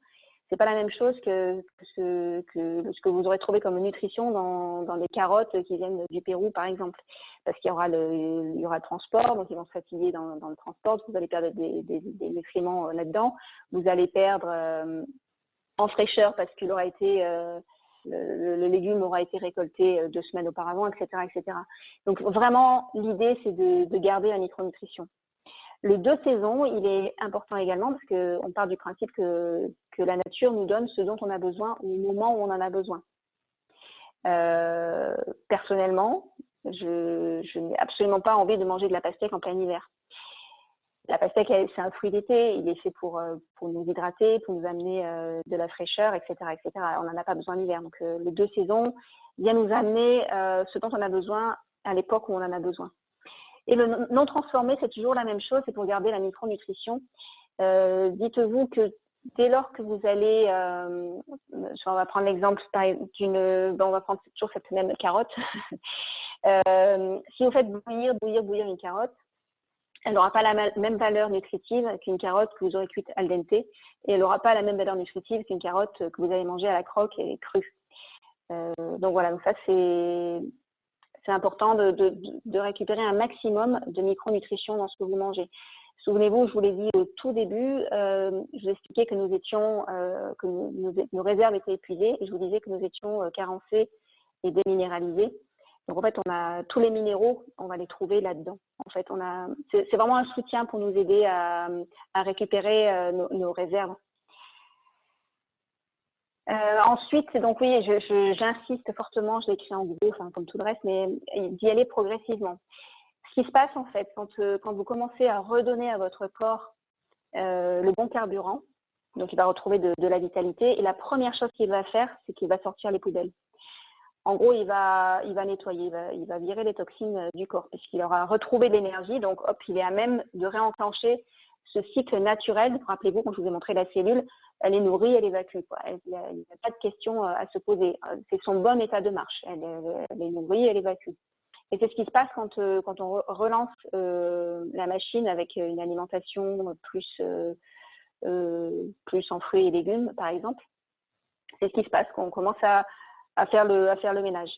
c'est pas la même chose que ce que vous aurez trouvé comme nutrition dans les carottes qui viennent du Pérou, par exemple. Parce qu'il y aura le transport, donc ils vont se fatiguer dans le transport, vous allez perdre des nutriments là-dedans. Vous allez perdre en fraîcheur parce qu'il aura été le légume aura été récolté 2 semaines auparavant, etc., etc. Donc vraiment, l'idée, c'est de garder la micronutrition. Le de saison, il est important également parce qu'on part du principe que la nature nous donne ce dont on a besoin au moment où on en a besoin. Personnellement, je n'ai absolument pas envie de manger de la pastèque en plein hiver. La pastèque, c'est un fruit d'été, il est fait pour nous hydrater, pour nous amener de la fraîcheur, etc., etc. On n'en a pas besoin l'hiver. Donc, le de saison vient nous amener ce dont on a besoin à l'époque où on en a besoin. Et le non transformé, c'est toujours la même chose, c'est pour garder la micronutrition. Dites-vous que dès lors que vous allez, on va prendre l'exemple on va prendre toujours cette même carotte. Si vous faites bouillir une carotte, elle n'aura pas la même valeur nutritive qu'une carotte que vous aurez cuite al dente, et elle n'aura pas la même valeur nutritive qu'une carotte que vous allez manger à la croque et crue. Donc voilà, donc ça c'est important de récupérer un maximum de micronutrition dans ce que vous mangez. Souvenez-vous, je vous l'ai dit au tout début, je vous expliquais que que nos réserves étaient épuisées, et je vous disais que nous étions carencés et déminéralisés. Donc en fait, on a tous les minéraux, on va les trouver là-dedans. En fait, c'est vraiment un soutien pour nous aider à récupérer nos réserves. Ensuite, donc oui, j'insiste fortement, je l'écris en gros, comme tout le reste, mais d'y aller progressivement. Ce qui se passe en fait, quand vous commencez à redonner à votre corps le bon carburant, donc il va retrouver de la vitalité, et la première chose qu'il va faire, c'est qu'il va sortir les poubelles. En gros, il va nettoyer, il va virer les toxines du corps, puisqu'il aura retrouvé de l'énergie, donc hop, il est à même de réenclencher ce cycle naturel. Rappelez-vous, quand je vous ai montré la cellule, elle est nourrie, elle évacue. Il n'y a pas de question à se poser. C'est son bon état de marche. Elle est nourrie, elle évacue. Et c'est ce qui se passe quand on relance la machine avec une alimentation plus en fruits et légumes, par exemple. C'est ce qui se passe quand on commence à faire le ménage.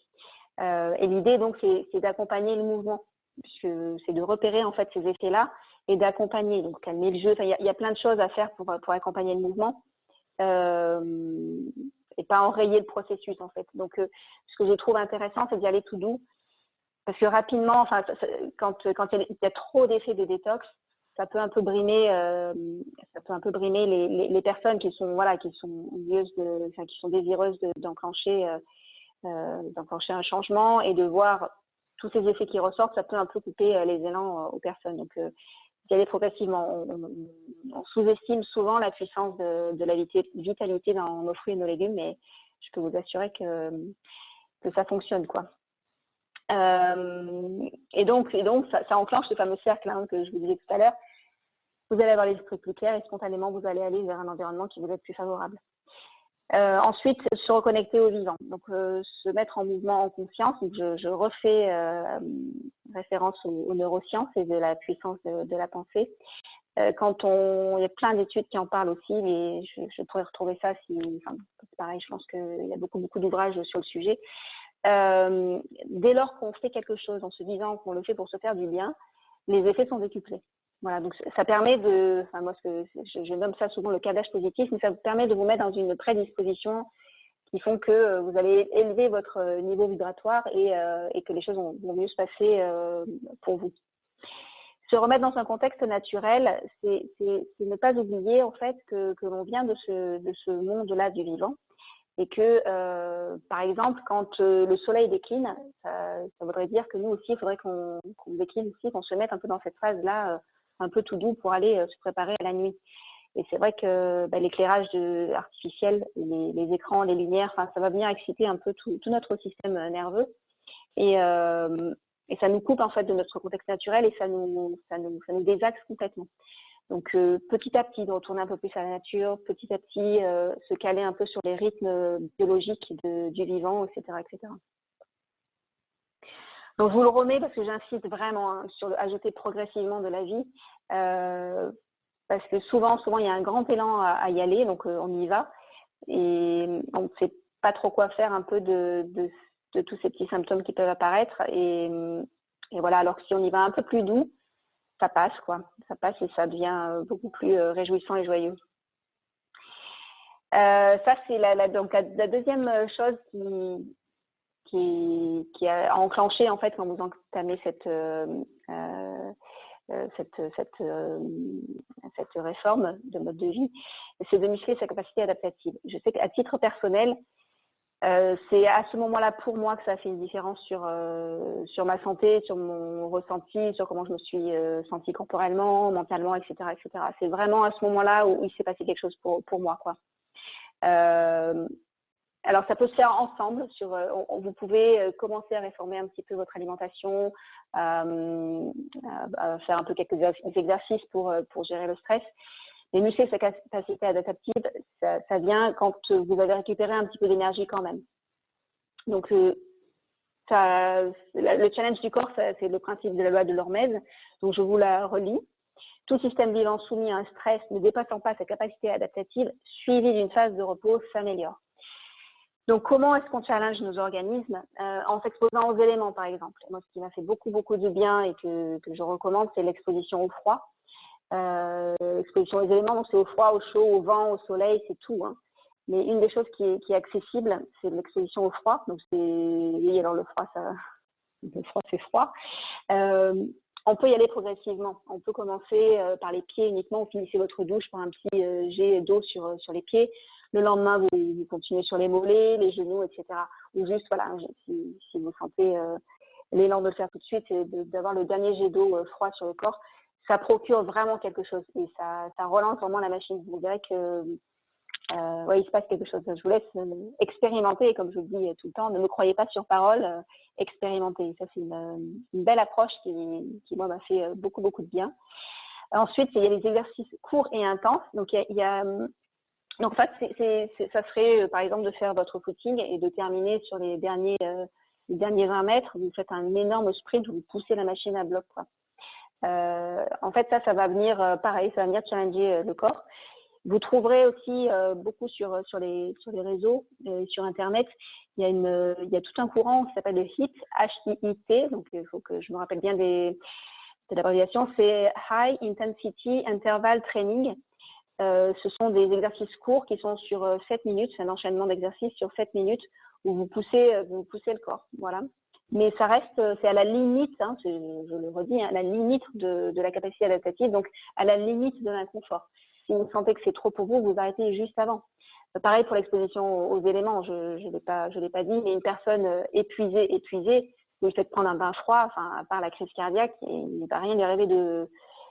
Et l'idée, donc, c'est d'accompagner le mouvement, puisque c'est de repérer, en fait, ces effets-là et d'accompagner, donc calmer le jeu. Il y a plein de choses à faire pour accompagner le mouvement et pas enrayer le processus, en fait. Donc, ce que je trouve intéressant, c'est d'y aller tout doux, parce que rapidement, quand il y a trop d'effets de détox, ça peut un peu brimer les personnes qui sont désireuses d'enclencher un changement, et de voir tous ces effets qui ressortent. Ça peut un peu couper les élans aux personnes. Donc, d'y aller progressivement. On sous-estime souvent la puissance de la vitalité dans nos fruits et nos légumes, mais je peux vous assurer que ça fonctionne, quoi. Et donc ça enclenche ce fameux cercle que je vous disais tout à l'heure. Vous allez avoir l'esprit plus clair, et spontanément vous allez aller vers un environnement qui vous est plus favorable. Ensuite, se reconnecter au vivant, donc se mettre en mouvement en conscience. Donc je refais référence aux neurosciences et de la puissance de la pensée. Il y a plein d'études qui en parlent aussi, mais je pourrais retrouver ça c'est pareil, je pense qu'il y a beaucoup d'ouvrages sur le sujet. Dès lors qu'on fait quelque chose en se disant qu'on le fait pour se faire du bien, les effets sont décuplés. Voilà, donc ça permet moi je nomme ça souvent le câblage positif, mais ça vous permet de vous mettre dans une prédisposition qui font que vous allez élever votre niveau vibratoire et que les choses vont mieux se passer pour vous. Se remettre dans un contexte naturel, c'est ne pas oublier en fait que l'on vient de ce monde-là du vivant, et que, par exemple, quand le soleil décline, ça voudrait dire que nous aussi, il faudrait qu'on décline aussi, qu'on se mette un peu dans cette phase-là, un peu tout doux pour aller se préparer à la nuit. Et c'est vrai que l'éclairage artificiel, les écrans, les lumières, ça va venir exciter un peu tout notre système nerveux, et ça nous coupe en fait de notre contexte naturel, et ça nous désaxe complètement. Donc petit à petit, de retourner un peu plus à la nature, petit à petit se caler un peu sur les rythmes biologiques du vivant, etc., etc. Donc je vous le remets parce que j'insiste vraiment sur ajouter progressivement de la vie, parce que souvent il y a un grand élan à y aller, donc on y va, et on ne sait pas trop quoi faire un peu de tous ces petits symptômes qui peuvent apparaître, et voilà, alors que si on y va un peu plus doux, ça passe, ça passe, et ça devient beaucoup plus réjouissant et joyeux. Ça, c'est la deuxième chose qui a enclenché en fait quand vous entamez cette réforme de mode de vie, c'est de muscler sa capacité adaptative. Je sais qu'à titre personnel, c'est à ce moment-là pour moi que ça a fait une différence sur ma santé, sur mon ressenti, sur comment je me suis sentie corporellement, mentalement, etc., etc. C'est vraiment à ce moment-là où il s'est passé quelque chose pour moi, quoi. Alors ça peut se faire ensemble. Vous pouvez commencer à réformer un petit peu votre alimentation, à faire un peu quelques exercices pour gérer le stress. Les muscles, sa capacité adaptative, ça vient quand vous avez récupéré un petit peu d'énergie quand même. Donc, le challenge du corps, c'est le principe de la loi de l'hormèse. Donc, je vous la relis. Tout système vivant soumis à un stress ne dépassant pas sa capacité adaptative, suivi d'une phase de repos, s'améliore. Donc, comment est-ce qu'on challenge nos organismes? En s'exposant aux éléments, par exemple. Moi, ce qui m'a fait beaucoup de bien et que je recommande, c'est l'exposition au froid. L'exposition aux éléments, donc c'est au froid, au chaud, au vent, au soleil, c'est tout. Hein. Mais une des choses qui est accessible, c'est l'exposition au froid. Donc, oui, alors le froid, c'est froid. On peut y aller progressivement. On peut commencer par les pieds uniquement. Vous finissez votre douche par un petit jet d'eau sur les pieds. Le lendemain, vous continuez sur les mollets, les genoux, etc. Ou juste, voilà, si vous sentez l'élan de le faire tout de suite, c'est d'avoir le dernier jet d'eau froid sur le corps. Ça procure vraiment quelque chose et ça relance vraiment la machine. Vous verrez que il se passe quelque chose. Je vous laisse expérimenter et comme je vous dis tout le temps, ne me croyez pas sur parole, expérimenter. Ça, c'est une belle approche qui moi, m'a fait beaucoup de bien. Ensuite, il y a les exercices courts et intenses. Donc, donc en fait, ça serait par exemple de faire votre footing et de terminer sur les derniers 20 mètres. Vous faites un énorme sprint où vous poussez la machine à bloc, quoi. En fait, ça va venir pareil, ça va venir challenger le corps. Vous trouverez aussi beaucoup sur les réseaux, sur Internet, il y a tout un courant qui s'appelle le HIIT, H-I-I-T, donc il faut que je me rappelle bien de l'abréviation, c'est High Intensity Interval Training. Ce sont des exercices courts qui sont sur 7 minutes, c'est un enchaînement d'exercices sur 7 minutes où vous poussez le corps, voilà. Mais ça reste, c'est à la limite, hein, je le redis, à la limite de la capacité adaptative, donc à la limite de l'inconfort. Si vous sentez que c'est trop pour vous, vous arrêtez juste avant. Pareil pour l'exposition aux éléments, je l'ai pas dit, mais une personne épuisée, vous lui faites prendre un bain froid, enfin, à part la crise cardiaque, il n'est pas rien lui arriver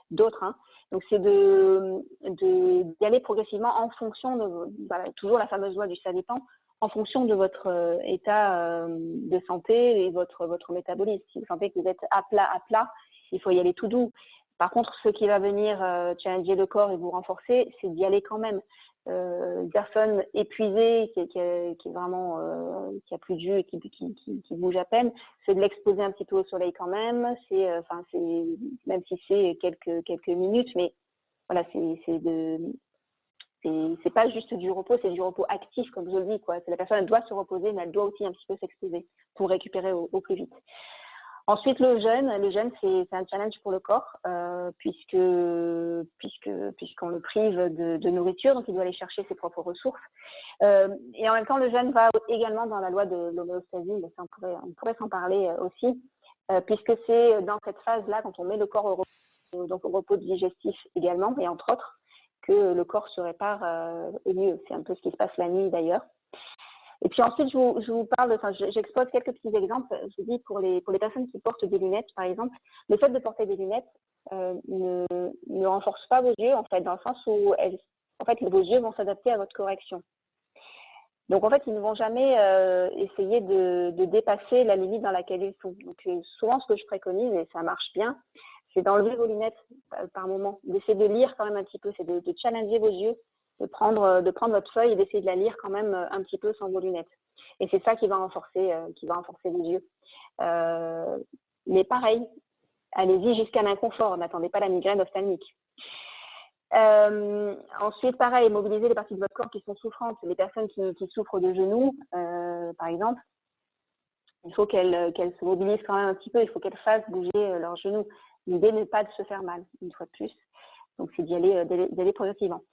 d'autre. Hein. Donc, c'est d'y aller progressivement en fonction de, toujours la fameuse loi du ça dépend, en fonction de votre état de santé et votre métabolisme. Si vous sentez que vous êtes à plat, il faut y aller tout doux. Par contre, ce qui va venir challenger le corps et vous renforcer, c'est d'y aller quand même. Une personne épuisée, qui est vraiment, qui a plus d'yeux et qui bouge à peine, c'est de l'exposer un petit peu au soleil quand même. Même si c'est quelques minutes, mais voilà, c'est pas juste du repos, c'est du repos actif, comme je le dis, quoi. La personne, elle doit se reposer, mais elle doit aussi un petit peu s'exposer pour récupérer au plus vite. Ensuite, le jeûne, c'est un challenge pour le corps, puisqu'on le prive de nourriture, donc il doit aller chercher ses propres ressources. Et en même temps, le jeûne va également dans la loi de l'homéostasie, mais ça, on pourrait s'en parler aussi, puisque c'est dans cette phase-là, quand on met le corps au repos digestif également, et entre autres, que le corps se répare au mieux. C'est un peu ce qui se passe la nuit d'ailleurs. Et puis ensuite, je vous parle, j'expose quelques petits exemples. Je vous dis pour les personnes qui portent des lunettes, par exemple, le fait de porter des lunettes ne renforce pas vos yeux, en fait, dans le sens où vos yeux vont s'adapter à votre correction. Donc en fait, ils ne vont jamais essayer de dépasser la limite dans laquelle ils sont. Donc souvent, ce que je préconise, et ça marche bien, c'est d'enlever vos lunettes par moment, d'essayer de lire quand même un petit peu, c'est de challenger vos yeux. De prendre votre feuille et d'essayer de la lire quand même un petit peu sans vos lunettes. Et c'est ça qui va renforcer vos yeux. Mais pareil, allez-y jusqu'à l'inconfort, n'attendez pas la migraine ophtalmique. Ensuite, pareil, mobiliser les parties de votre corps qui sont souffrantes. Les personnes qui souffrent de genoux, par exemple, il faut qu'elles se mobilisent quand même un petit peu, il faut qu'elles fassent bouger leurs genoux. L'idée n'est pas de se faire mal, une fois de plus. Donc, c'est d'y aller progressivement.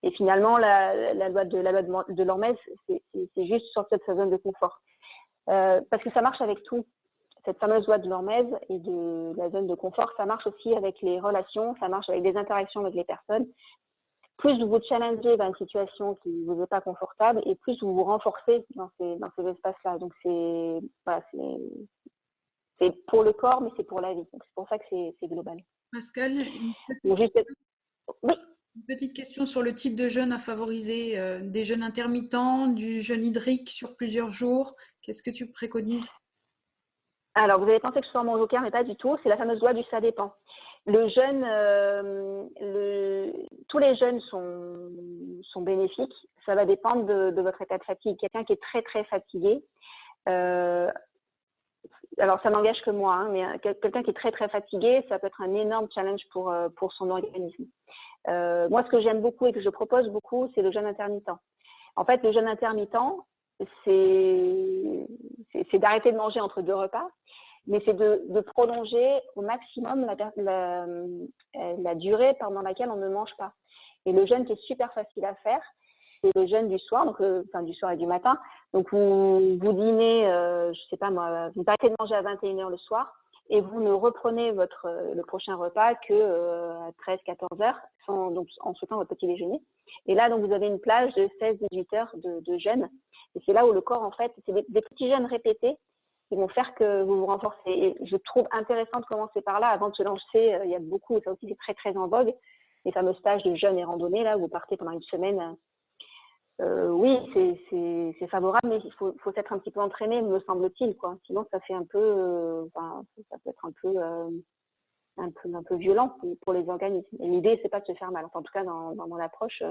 Et finalement, la loi de l'hormèse, c'est juste sortir de sa zone de confort. Parce que ça marche avec tout. Cette fameuse loi de l'hormèse et de la zone de confort, ça marche aussi avec les relations, ça marche avec des interactions avec les personnes. Plus vous vous challengez dans une situation qui ne vous est pas confortable et plus vous vous renforcez dans ces espaces-là. Donc, c'est pour le corps, mais c'est pour la vie. Donc, c'est pour ça que c'est global. Pascal, oui. Une petite question sur le type de jeûne à favoriser, des jeûnes intermittents, du jeûne hydrique sur plusieurs jours. Qu'est-ce que tu préconises? Alors, vous avez pensé que je sois en mon joker, mais pas du tout. C'est la fameuse loi du ça dépend. Le jeûne, tous les jeûnes sont bénéfiques. Ça va dépendre de votre état de fatigue. Quelqu'un qui est très, très fatigué, alors ça n'engage que moi, hein, mais quelqu'un qui est très, très fatigué, ça peut être un énorme challenge pour son organisme. Moi, ce que j'aime beaucoup et que je propose beaucoup, c'est le jeûne intermittent. En fait, le jeûne intermittent, c'est d'arrêter de manger entre 2 repas, mais c'est de prolonger au maximum la durée pendant laquelle on ne mange pas. Et le jeûne qui est super facile à faire, c'est le jeûne du soir, donc enfin du soir et du matin. Donc vous dînez, je sais pas moi, vous arrêtez de manger à 21h le soir et vous ne reprenez le prochain repas que à 13-14 heures, donc en sautant votre petit déjeuner. Et là, donc vous avez une plage de 16-18 heures de jeûne. Et c'est là où le corps, en fait, c'est des petits jeûnes répétés qui vont faire que vous vous renforcez. Et je trouve intéressant de commencer par là. Avant de se lancer, il y a beaucoup, ça aussi c'est très très en vogue, les fameux stages de jeûne et randonnée, là où vous partez pendant une semaine. Oui, c'est favorable, mais il faut s'être un petit peu entraîné, me semble-t-il, quoi. Sinon, ça fait un peu, enfin, ça peut être un peu violent pour les organismes. Et l'idée, c'est pas de se faire mal. Enfin, en tout cas, dans mon approche,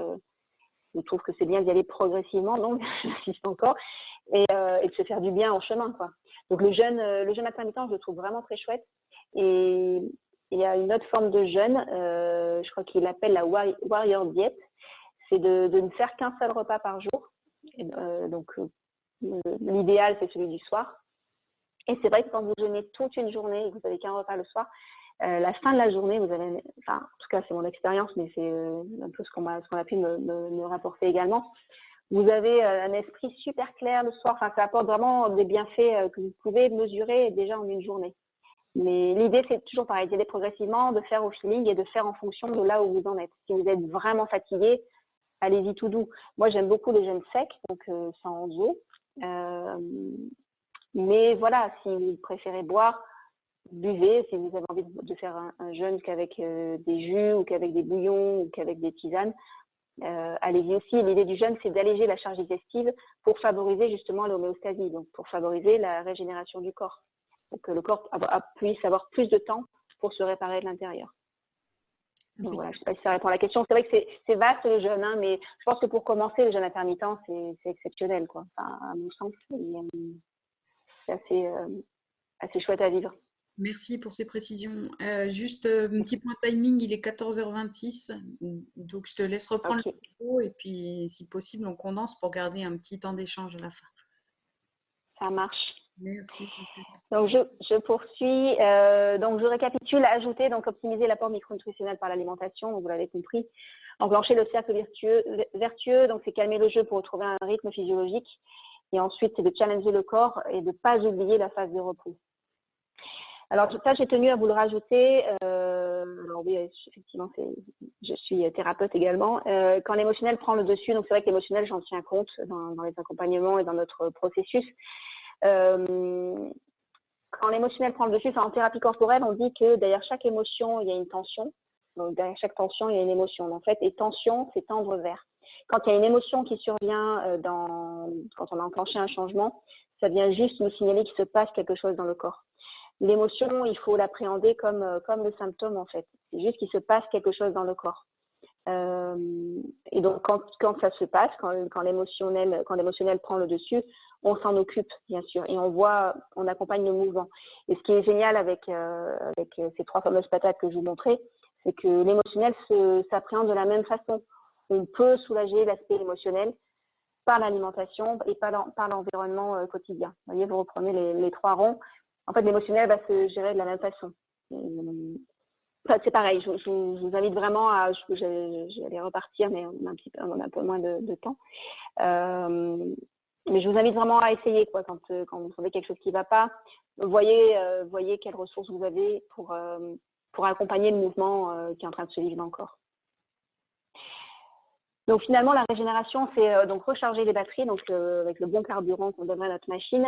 je trouve que c'est bien d'y aller progressivement, donc j'insiste encore, et de se faire du bien en chemin, quoi. Donc le jeûne intermittent, je le trouve vraiment très chouette. Et il y a une autre forme de jeûne, je crois qu'il l'appelle la warrior diet. C'est de ne faire qu'un seul repas par jour. Donc l'idéal, c'est celui du soir. Et c'est vrai que quand vous jeûnez toute une journée et que vous n'avez qu'un repas le soir, la fin de la journée, vous avez, enfin, en tout cas, c'est mon expérience, mais c'est un peu ce qu'on a pu me rapporter également. Vous avez un esprit super clair le soir. Enfin, ça apporte vraiment des bienfaits que vous pouvez mesurer déjà en une journée. Mais l'idée, c'est toujours pareil, d'y aller progressivement, de faire au feeling et de faire en fonction de là où vous en êtes. Si vous êtes vraiment fatigué, allez-y tout doux. Moi, j'aime beaucoup les jeûnes secs, donc sans eau. Mais voilà, si vous préférez boire, buvez. Si vous avez envie de faire un jeûne qu'avec des jus ou qu'avec des bouillons ou qu'avec des tisanes, allez-y aussi. L'idée du jeûne, c'est d'alléger la charge digestive pour favoriser justement l'homéostasie, donc pour favoriser la régénération du corps. Pour que le corps puisse avoir plus de temps pour se réparer de l'intérieur. Donc voilà, je ne sais pas si ça répond à la question. C'est vrai que c'est vaste le jeûne, hein, mais je pense que pour commencer, le jeûne intermittent, c'est exceptionnel, quoi. Enfin, à mon sens, c'est assez chouette à vivre. Merci pour ces précisions. Juste un petit point timing, il est 14h26, donc je te laisse reprendre Okay. le micro et puis si possible, on condense pour garder un petit temps d'échange à la fin. Ça marche. Merci. Donc je poursuis. Donc je récapitule, ajouter, donc optimiser l'apport micronutritionnel par l'alimentation, donc vous l'avez compris. Enclencher le cercle vertueux, donc c'est calmer le jeu pour retrouver un rythme physiologique. Et ensuite, c'est de challenger le corps et de ne pas oublier la phase de repos. Alors ça, j'ai tenu à vous le rajouter. Alors oui, effectivement, je suis thérapeute également. Quand l'émotionnel prend le dessus, donc c'est vrai que l'émotionnel, j'en tiens compte dans les accompagnements et dans notre processus. Quand l'émotionnel prend le dessus, en thérapie corporelle, on dit que derrière chaque émotion, il y a une tension. Donc derrière chaque tension, il y a une émotion. En fait, et tension, c'est tendre vers. Quand il y a une émotion qui survient quand on a enclenché un changement, ça vient juste nous signaler qu'il se passe quelque chose dans le corps. L'émotion, il faut l'appréhender comme le symptôme, en fait. C'est juste qu'il se passe quelque chose dans le corps. Et donc, quand ça se passe, quand l'émotionnel prend le dessus, on s'en occupe, bien sûr, et on accompagne le mouvement. Et ce qui est génial avec ces 3 fameuses patates que je vous montrais, c'est que l'émotionnel s'appréhende de la même façon. On peut soulager l'aspect émotionnel par l'alimentation et par l'environnement quotidien. Vous voyez, vous reprenez les 3 ronds. En fait, l'émotionnel va se gérer de la même façon. C'est pareil, je vous invite vraiment à… J'allais repartir, mais on a un peu moins de temps. Mais je vous invite vraiment à essayer, quoi, quand vous trouvez quelque chose qui ne va pas. Voyez quelles ressources vous avez pour accompagner le mouvement qui est en train de se vivre dans le corps. Donc finalement, la régénération, c'est donc recharger les batteries, donc avec le bon carburant qu'on donnerait à notre machine,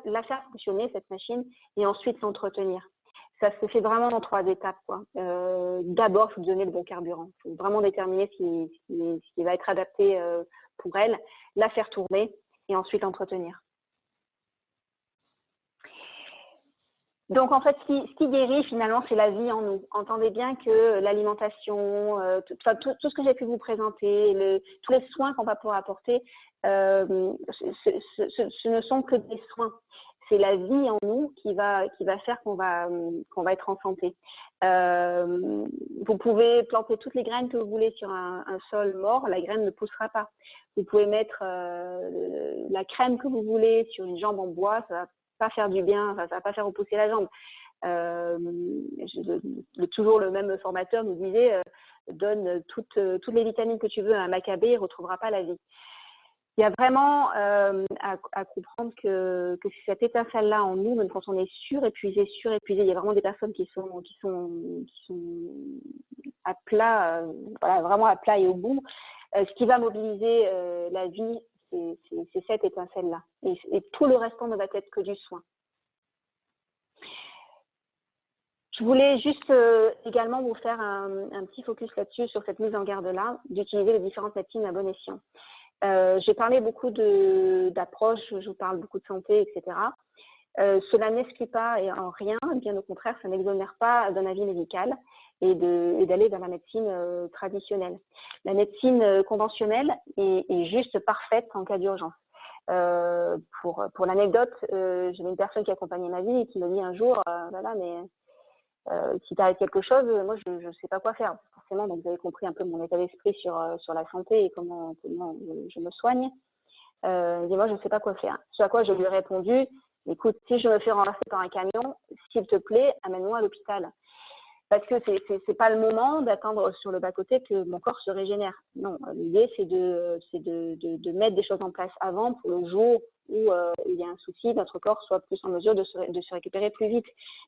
la faire fonctionner, cette machine, et ensuite s'entretenir. Ça se fait vraiment en 3 étapes, quoi. D'abord, il faut donner le bon carburant. Il faut vraiment déterminer ce qui va être adapté pour elle, la faire tourner et ensuite entretenir. Donc, en fait, ce qui guérit, finalement, c'est la vie en nous. Entendez bien que l'alimentation, tout ce que j'ai pu vous présenter, tous les soins qu'on va pouvoir apporter, ce ne sont que des soins. C'est la vie en nous qui va faire qu'on va être en santé. Vous pouvez planter toutes les graines que vous voulez sur un sol mort, la graine ne poussera pas. Vous pouvez mettre la crème que vous voulez sur une jambe en bois, ça va pas faire du bien, ça va pas faire repousser la jambe. Toujours le même formateur nous disait donne toutes les vitamines que tu veux à un macabé, il ne retrouvera pas la vie. Il y a vraiment à comprendre que cette étincelle-là en nous, même quand on est surépuisé, il y a vraiment des personnes qui sont à plat, voilà, vraiment à plat et au bout. Ce qui va mobiliser la vie, c'est cette étincelle-là. Et tout le restant ne va être que du soin. Je voulais juste également vous faire un petit focus là-dessus, sur cette mise en garde-là, d'utiliser les différentes médecines à bon escient. J'ai parlé beaucoup d'approches, je vous parle beaucoup de santé, etc. Cela n'exclut pas et en rien, bien au contraire, ça n'exonère pas d'un avis médical et d'aller vers la médecine traditionnelle. La médecine conventionnelle est juste parfaite en cas d'urgence. Pour l'anecdote, j'avais une personne qui accompagnait ma vie et qui me dit un jour, voilà, mais si tu as quelque chose, moi je ne sais pas quoi faire. Forcément, donc vous avez compris un peu mon état d'esprit sur la santé et comment je me soigne. Dis-moi, je ne sais pas quoi faire. Ce à quoi je lui ai répondu, écoute, si je me fais renverser par un camion, s'il te plaît, amène-moi à l'hôpital. Parce que c'est pas le moment d'attendre sur le bas-côté que mon corps se régénère. Non, l'idée c'est de mettre des choses en place avant pour le jour où il y a un souci, notre corps soit plus en mesure de se récupérer plus vite.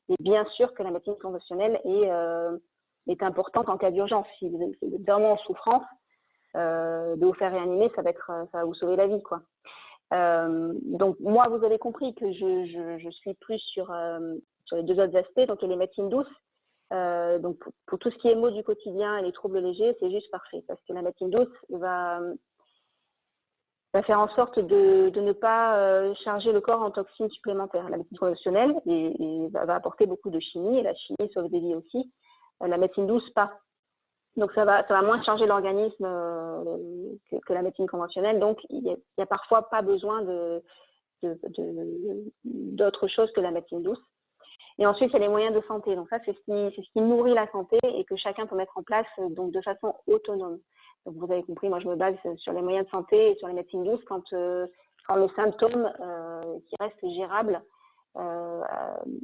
Mais bien sûr que la médecine conventionnelle est importante en cas d'urgence. Si vous êtes vraiment en souffrance, de vous faire réanimer, ça va vous sauver la vie, quoi. Donc moi, vous avez compris que je suis plus sur les deux autres aspects, donc les médecines douces. Donc pour tout ce qui est maux du quotidien et les troubles légers, c'est juste parfait, parce que la médecine douce va faire en sorte de ne pas charger le corps en toxines supplémentaires. La médecine conventionnelle va apporter beaucoup de chimie, et la chimie sauve des vies aussi. La médecine douce, pas. Donc ça va moins charger l'organisme que la médecine conventionnelle. Donc il y a parfois pas besoin d'autre chose que la médecine douce. Et ensuite, il y a les moyens de santé. Donc ça, c'est ce qui nourrit la santé et que chacun peut mettre en place donc de façon autonome. Donc vous avez compris, moi je me base sur les moyens de santé et sur les médecines douces quand le symptôme qui reste gérable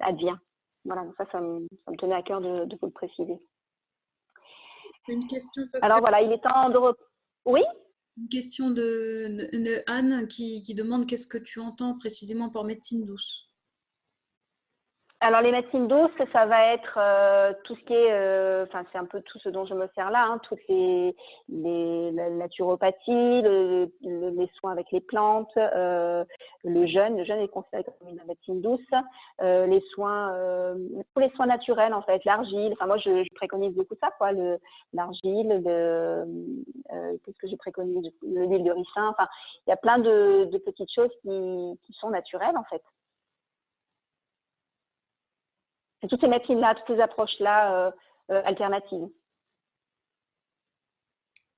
advient. Voilà, donc ça me tenait à cœur de vous le préciser. Une question, alors voilà, il est temps de... Oui. Une question de Anne qui demande qu'est-ce que tu entends précisément par médecine douce? Alors les médecines douces, ça va être tout ce qui est, c'est un peu tout ce dont je me sers là, hein, toutes la naturopathie, les soins avec les plantes, le jeûne est considéré comme une médecine douce, les soins, tous les soins naturels en fait, l'argile. Enfin moi je préconise beaucoup ça, quoi, l'argile, qu'est-ce que je préconise, l'huile de ricin. Enfin il y a plein de petites choses qui sont naturelles en fait. C'est toutes ces médecines-là, toutes ces approches-là alternatives.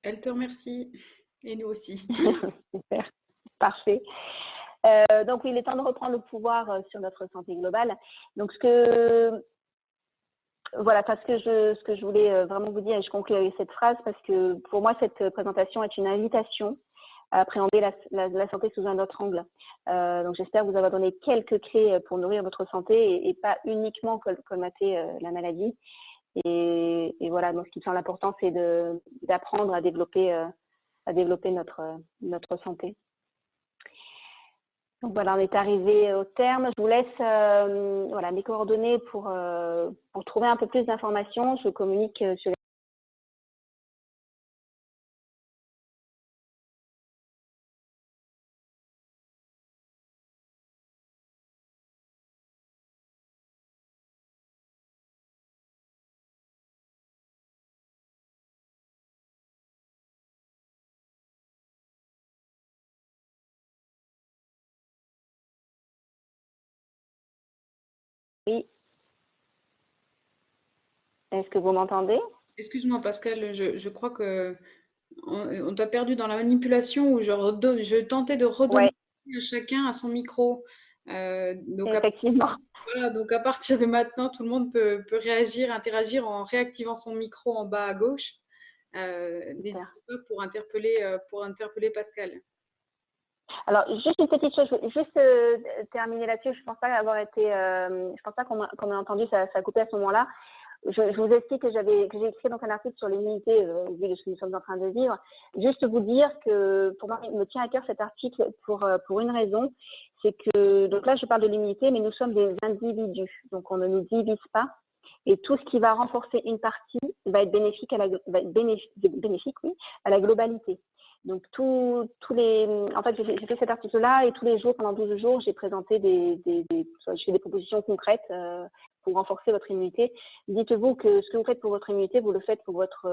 Elle te remercie. Et nous aussi. Super, parfait. Donc, il est temps de reprendre le pouvoir sur notre santé globale. Donc, ce que je voulais vraiment vous dire, et je conclue avec cette phrase, parce que pour moi, cette présentation est une invitation à appréhender la santé sous un autre angle. Donc, j'espère vous avoir donné quelques clés pour nourrir votre santé et pas uniquement colmater la maladie. Et voilà, donc ce qui me semble important, c'est d'apprendre à développer notre santé. Donc voilà, on est arrivé au terme. Je vous laisse mes coordonnées pour trouver un peu plus d'informations. Je communique sur les Est-ce que vous m'entendez? Excuse-moi Pascal, je crois que on t'a perdu dans la manipulation où je tentais de redonner Ouais, à chacun à son micro. Donc, effectivement. voilà, donc à partir de maintenant, tout le monde peut réagir, interagir en réactivant son micro en bas à gauche. N'hésitez Super. pas pour interpeller Pascal. Alors, juste une petite chose, je veux juste terminer là-dessus. Je pense pas avoir été, je pense pas qu'on m'a entendu, ça a coupé à ce moment-là. Je vous explique que j'ai écrit donc un article sur l'immunité au vu de ce que nous sommes en train de vivre. Juste vous dire que pour moi, il me tient à cœur cet article pour une raison, c'est que donc là je parle de l'immunité, mais nous sommes des individus, donc on ne nous divise pas. Et tout ce qui va renforcer une partie va être bénéfique oui, à la globalité. Donc tous les, en fait, j'ai fait cet article-là et tous les jours, pendant 12 jours, j'ai présenté je fais des propositions concrètes pour renforcer votre immunité. Dites-vous que ce que vous faites pour votre immunité, vous le faites pour votre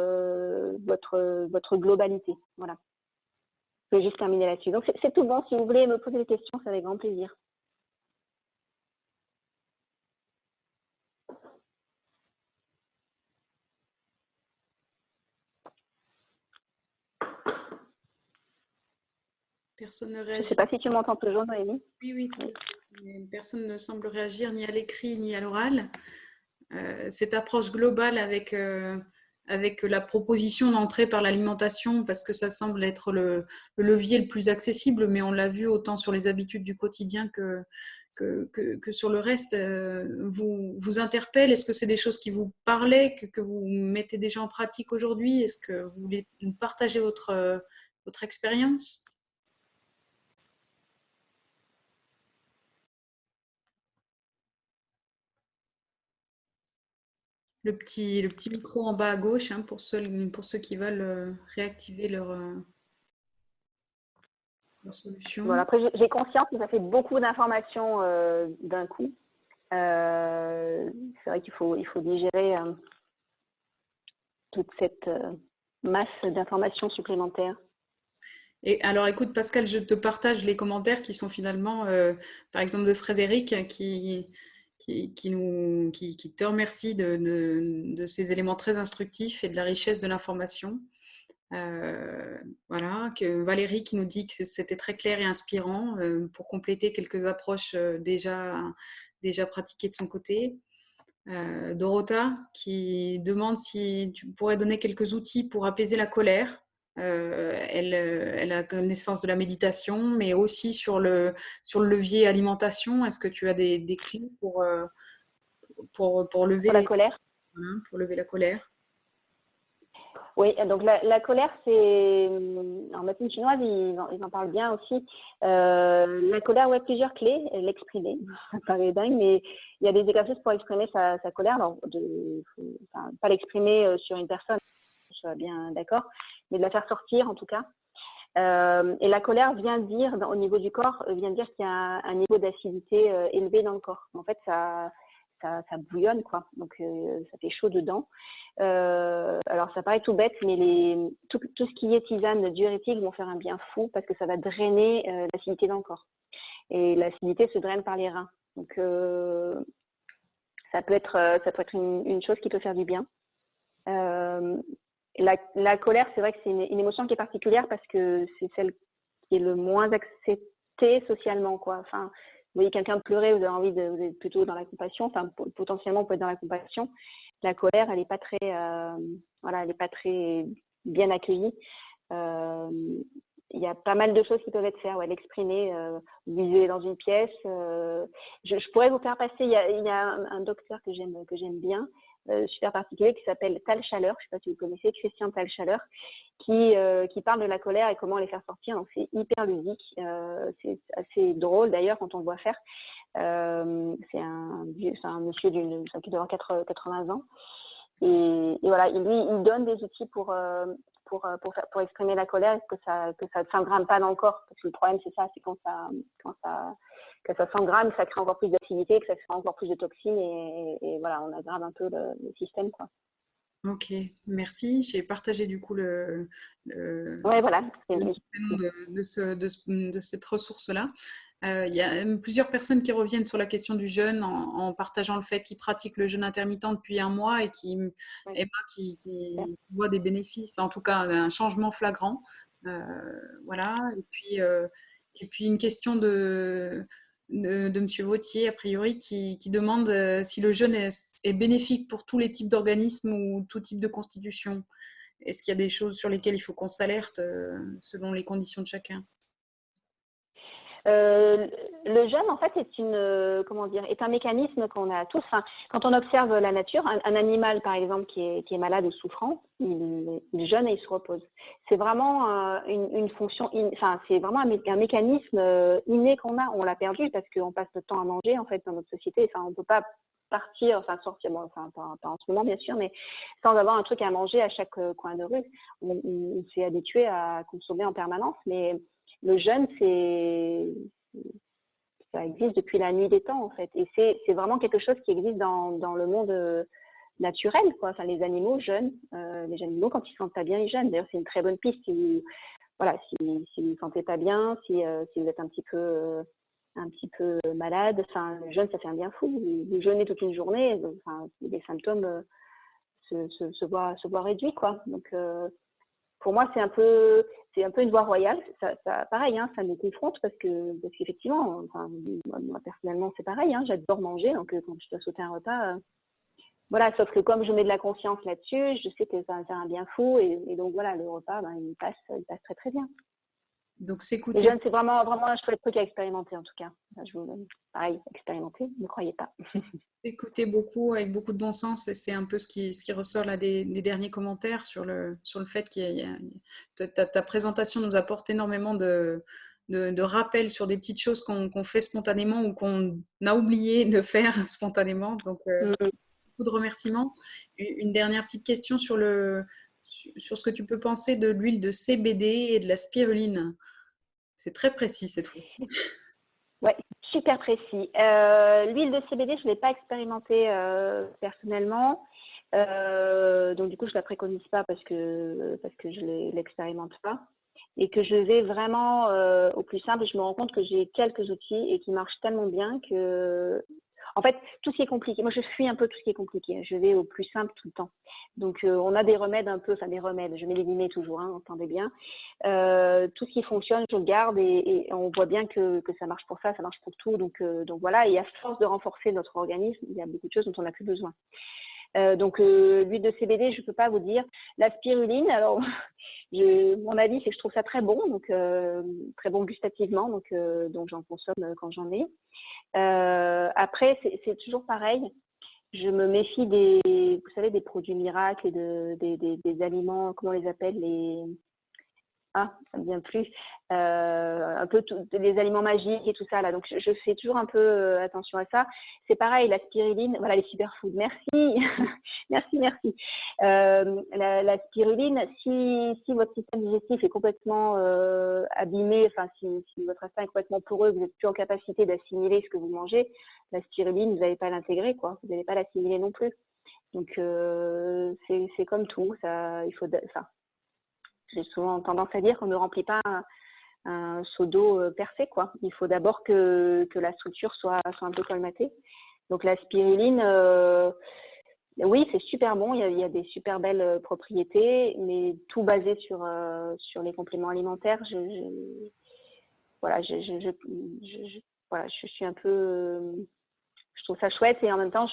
globalité. Voilà. Je vais juste terminer là-dessus. Donc c'est tout bon. Si vous voulez me poser des questions, c'est avec grand plaisir. Personne ne Je ne sais réagit. pas si tu m'entends toujours, Noémie. Oui, oui, tout à fait. Mais personne ne semble réagir ni à l'écrit ni à l'oral. Cette approche globale avec la proposition d'entrer par l'alimentation, parce que ça semble être le levier le plus accessible, mais on l'a vu autant sur les habitudes du quotidien que sur le reste, vous interpelle. Est-ce que c'est des choses qui vous parlaient, que vous mettez déjà en pratique aujourd'hui? Est-ce que vous voulez nous partager votre expérience? Le petit micro en bas à gauche, hein, pour ceux qui veulent réactiver leur Voilà. solution. Après, j'ai conscience que ça fait beaucoup d'informations d'un coup. C'est vrai qu'il faut digérer toute cette masse d'informations supplémentaires. Et alors, écoute, Pascal, je te partage les commentaires qui sont finalement, par exemple, de Frédéric, qui te remercie de ces éléments très instructifs et de la richesse de l'information. Voilà, que Valérie qui nous dit que c'était très clair et inspirant pour compléter quelques approches déjà pratiquées de son côté. Dorota qui demande si tu pourrais donner quelques outils pour apaiser la colère. Elle a connaissance de la méditation, mais aussi sur le levier alimentation. Est-ce que tu as des clés pour Pour la lever, colère. hein, pour lever la colère? Oui, donc la colère, c'est en médecine chinoise, ils en parlent bien aussi. La colère, ouais, plusieurs clés, l'exprimer, ça paraît dingue, mais il y a des exercices pour exprimer sa colère. Alors, enfin, pas l'exprimer sur une personne, je suis bien d'accord, mais de la faire sortir en tout cas. Et la colère vient dire, au niveau du corps, vient dire qu'il y a un niveau d'acidité élevé dans le corps. En fait, ça bouillonne, quoi. Donc, ça fait chaud dedans. Alors, ça paraît tout bête, mais tout ce qui est tisane diurétique vont faire un bien fou parce que ça va drainer l'acidité dans le corps. Et l'acidité se draine par les reins. Donc, ça peut être une chose qui peut faire du bien. La colère, c'est vrai que c'est une émotion qui est particulière parce que c'est celle qui est le moins acceptée socialement, quoi. Enfin, vous voyez quelqu'un pleurer, vous êtes plutôt dans la compassion. Enfin, potentiellement, on peut être dans la compassion. La colère, elle n'est pas très, voilà, elle est pas très bien accueillie. Il y a pas mal de choses qui peuvent être faites, ouais, l'exprimer, vous vivez dans une pièce. Je pourrais vous faire passer, il y a un docteur que j'aime bien, super particulier, qui s'appelle Tal Chaleur, je ne sais pas si vous connaissez, Christian Tal Chaleur, qui parle de la colère et comment les faire sortir. Donc c'est hyper ludique, c'est assez drôle d'ailleurs quand on le voit faire. C'est un monsieur qui doit avoir 80 ans. Et voilà, lui, il donne des outils pour exprimer la colère et que ça ne s'engramme pas dans le corps. Parce que le problème, c'est ça, c'est quand ça s'engramme, ça crée encore plus d'activité, que ça crée encore plus de toxines et voilà, on aggrave un peu le système, quoi. Ok, merci. J'ai partagé du coup Ouais, voilà. le nom de cette ressource-là. Il y a plusieurs personnes qui reviennent sur la question du jeûne en partageant le fait qu'ils pratiquent le jeûne intermittent depuis un mois et Oui, qui voient des bénéfices, en tout cas un changement flagrant. Euh, voilà. Et puis une question de Monsieur Vautier, a priori, qui demande si le jeûne est bénéfique pour tous les types d'organismes ou tout type de constitution. Est-ce qu'il y a des choses sur lesquelles il faut qu'on s'alerte selon les conditions de chacun? Le jeûne, en fait, comment dire, est un mécanisme qu'on a tous. Enfin, quand on observe la nature, un animal, par exemple, qui est malade ou souffrant, il jeûne et il se repose. C'est vraiment une fonction, enfin, c'est vraiment un mécanisme inné qu'on a. On l'a perdu parce qu'on passe notre temps à manger, en fait, dans notre société. Enfin, on peut pas partir, enfin sortir, bon, enfin pas en ce moment bien sûr, mais sans avoir un truc à manger à chaque coin de rue. On s'est habitué à consommer en permanence, mais le jeûne, ça existe depuis la nuit des temps, en fait. Et c'est vraiment quelque chose qui existe dans le monde naturel, quoi. Enfin, les animaux jeûnent. Les animaux, quand ils ne se sentent pas bien, ils jeûnent. D'ailleurs, c'est une très bonne piste. Voilà, si vous ne vous sentez pas bien, si vous êtes un petit peu malade, enfin, le jeûne, ça fait un bien fou. Vous jeûnez toute une journée, enfin, les symptômes se voient réduits, quoi. Donc, pour moi, c'est un peu une voie royale. Pareil, hein, ça nous confronte parce qu'effectivement, enfin, moi personnellement, c'est pareil. Hein, j'adore manger, donc quand je dois sauter un repas, voilà. Sauf que comme je mets de la conscience là-dessus, je sais que ça va faire un bien fou, et donc voilà, le repas, ben, il passe très très bien. Donc, Les s'écouter jeunes, c'est vraiment vraiment un chouette truc à expérimenter en tout cas. Enfin, pareil, expérimenter, ne croyez pas. Écouter beaucoup, avec beaucoup de bon sens, et c'est un peu ce qui ressort là des derniers commentaires sur le fait ta présentation nous apporte énormément de rappels sur des petites choses qu'on fait spontanément ou qu'on a oublié de faire spontanément. Donc, beaucoup de remerciements. Une dernière petite question sur ce que tu peux penser de l'huile de CBD et de la spiruline. C'est très précis cette fois. Ouais, super précis. L'huile de CBD, je ne l'ai pas expérimentée personnellement. Donc du coup, je la préconise pas parce que je l'expérimente pas, et que je vais vraiment au plus simple. Je me rends compte que j'ai quelques outils et qui marchent tellement bien que, en fait, tout ce qui est compliqué, moi je fuis un peu tout ce qui est compliqué. Je vais au plus simple tout le temps. Donc on a des remèdes un peu, enfin des remèdes. Je mets les guillemets toujours, hein, entendez bien. Tout ce qui fonctionne, je le garde, et on voit bien que ça marche pour ça marche pour tout. Donc voilà. Et à force de renforcer notre organisme, il y a beaucoup de choses dont on n'a plus besoin. Donc l'huile de CBD, je ne peux pas vous dire. La spiruline, alors mon avis, c'est que je trouve ça très bon, donc très bon gustativement, donc j'en consomme quand j'en ai. Après, c'est toujours pareil. Je me méfie vous savez, des produits miracles et des aliments, comment on les appelle, ça ne me vient plus, un peu les aliments magiques et tout ça là. Donc je fais toujours un peu attention à ça. C'est pareil, la spiruline, voilà, les superfoods. Merci, merci. La spiruline, si votre système digestif est complètement abîmé, enfin si votre instinct est complètement poreux, vous n'êtes plus en capacité d'assimiler ce que vous mangez, la spiruline, vous n'allez pas l'intégrer, quoi. Vous n'allez pas l'assimiler non plus. Donc c'est comme tout, ça, il faut, enfin, j'ai souvent tendance à dire qu'on ne remplit pas un seau d'eau percé, quoi. Il faut d'abord que la structure soit un peu colmatée. Donc la spiruline, oui, c'est super bon. Il y a des super belles propriétés, mais tout basé sur les compléments alimentaires. Voilà, voilà, je suis un peu, je trouve ça chouette, et en même temps,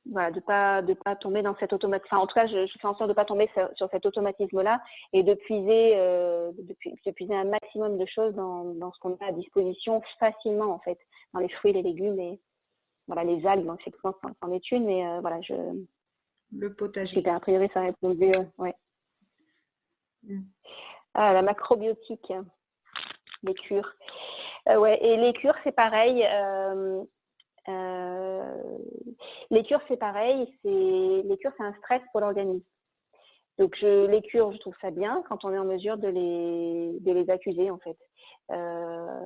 voilà, de pas tomber dans cet automatisme. Enfin, en tout cas, je fais en sorte de pas tomber sur cet automatisme-là, et de puiser un maximum de choses dans ce qu'on a à disposition facilement, en fait, dans les fruits, les légumes, et voilà, les algues. Donc effectivement, c'en est une, mais voilà, Le potager. super. A priori, ça répondait, ouais. Ah, la macrobiotique, les cures. Ouais, et les cures, c'est pareil. Les cures, c'est pareil. Les cures, c'est un stress pour l'organisme. Donc les cures, je trouve ça bien quand on est en mesure de les accuser, en fait. À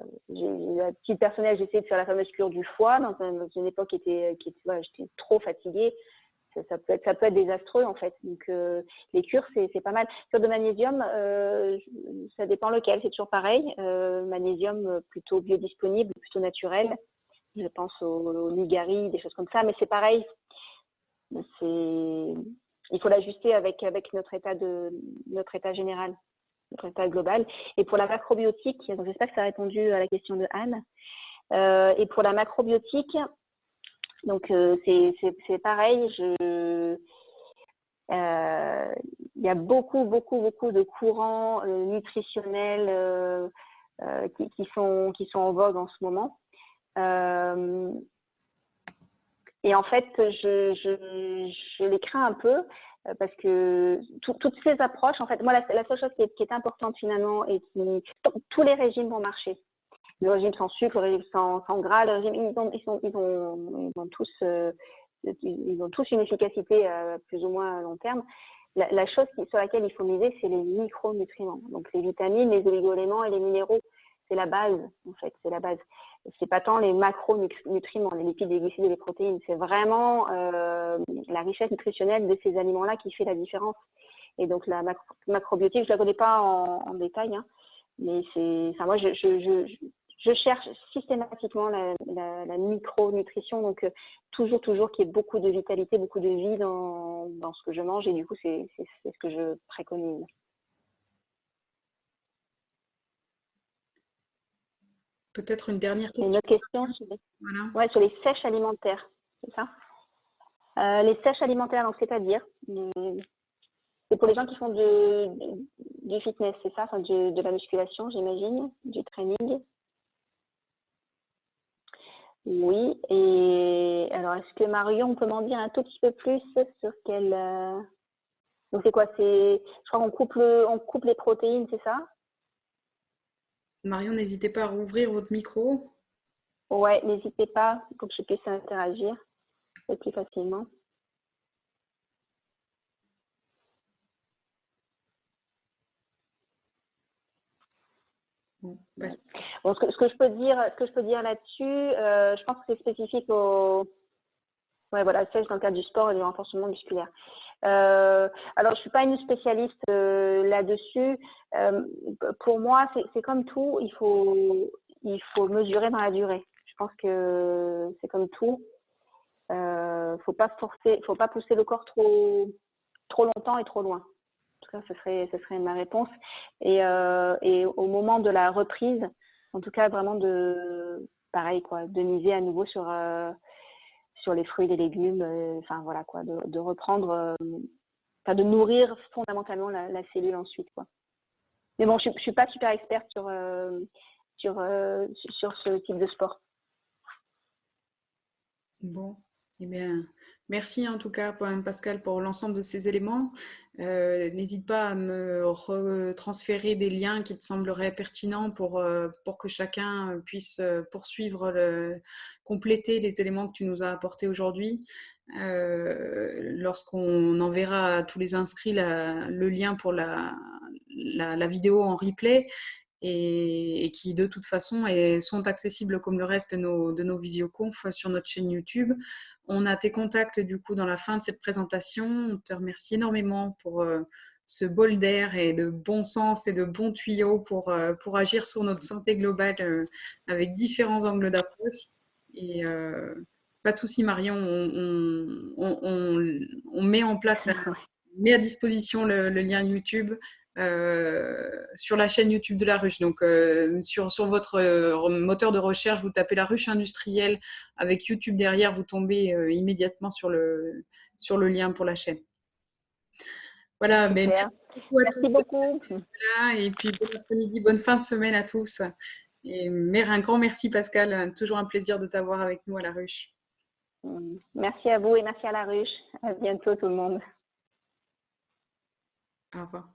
titre personnel, j'ai essayé de faire la fameuse cure du foie dans une époque voilà, j'étais trop fatiguée. ça peut être désastreux en fait. Donc les cures, c'est pas mal. Sur de magnésium, ça dépend lequel, c'est toujours pareil. Magnésium plutôt biodisponible, plutôt naturel. Je pense au Nigari, des choses comme ça, mais c'est pareil. Il faut l'ajuster avec notre état général, notre état global. Et pour la macrobiotique, donc j'espère que ça a répondu à la question de Anne. Et pour la macrobiotique, donc c'est pareil. Il y a beaucoup de courants nutritionnels qui sont en vogue en ce moment. Et en fait, je les crains un peu parce que toutes ces approches, en fait, moi, la seule chose qui est importante finalement et tous les régimes vont marcher. Le régime sans sucre, le régime sans gras, le régime, ils ont tous une efficacité plus ou moins à long terme. La chose sur laquelle il faut miser, c'est les micronutriments. Donc les vitamines, les oligo-éléments et les minéraux. C'est la base, en fait, c'est la base. C'est pas tant les macronutriments, les lipides, les glucides et les protéines. C'est vraiment la richesse nutritionnelle de ces aliments-là qui fait la différence. Et donc la macrobiotique, je la connais pas en détail, hein, mais moi je cherche systématiquement la micronutrition, donc toujours qu'il y ait beaucoup de vitalité, beaucoup de vie dans ce que je mange, et du coup c'est ce que je préconise. Peut-être une dernière question. Une autre question sur les sèches alimentaires, c'est ça? Les sèches alimentaires, donc c'est-à-dire, c'est pour les gens qui font du fitness, c'est ça, enfin, de la musculation, j'imagine, du training. Oui, et alors est-ce que Marion peut m'en dire un tout petit peu plus sur quelle… Donc c'est quoi? Je crois qu'on coupe les protéines, c'est ça? Marion, n'hésitez pas à rouvrir votre micro. Ouais, n'hésitez pas pour que je puisse interagir plus facilement. Bon, ce que je peux dire là-dessus, je pense que c'est spécifique sèche dans le cadre du sport et du renforcement musculaire. Alors, je suis pas une spécialiste là-dessus. Pour moi, c'est comme tout, il faut mesurer dans la durée. Je pense que c'est comme tout. Faut pas pousser le corps trop longtemps et trop loin. En tout cas, ce serait ma réponse. Et au moment de la reprise, en tout cas, vraiment de miser à nouveau sur les fruits et les légumes, de reprendre, de nourrir fondamentalement la cellule ensuite, quoi. Mais bon, je suis pas super experte sur ce type de sport. Bon, eh bien, merci en tout cas, Pascal, pour l'ensemble de ces éléments. N'hésite pas à me retransférer des liens qui te sembleraient pertinents pour que chacun puisse compléter les éléments que tu nous as apportés aujourd'hui. Lorsqu'on enverra à tous les inscrits le lien pour la vidéo en replay, et qui de toute façon sont accessibles comme le reste de nos visioconf sur notre chaîne YouTube. On a tes contacts du coup dans la fin de cette présentation. On te remercie énormément pour ce bol d'air et de bon sens et de bons tuyaux pour agir sur notre santé globale avec différents angles d'approche. Et pas de souci, Marion, on met en place, on met à disposition le lien YouTube sur la chaîne YouTube de La Ruche. Donc, sur votre moteur de recherche, vous tapez La Ruche Industrielle avec YouTube derrière, vous tombez immédiatement sur le lien pour la chaîne. Voilà, mais merci beaucoup. Et puis, bon après-midi, bonne fin de semaine à tous. Et un grand merci, Pascal. Toujours un plaisir de t'avoir avec nous à La Ruche. Merci à vous et merci à La Ruche. À bientôt, tout le monde. Au revoir.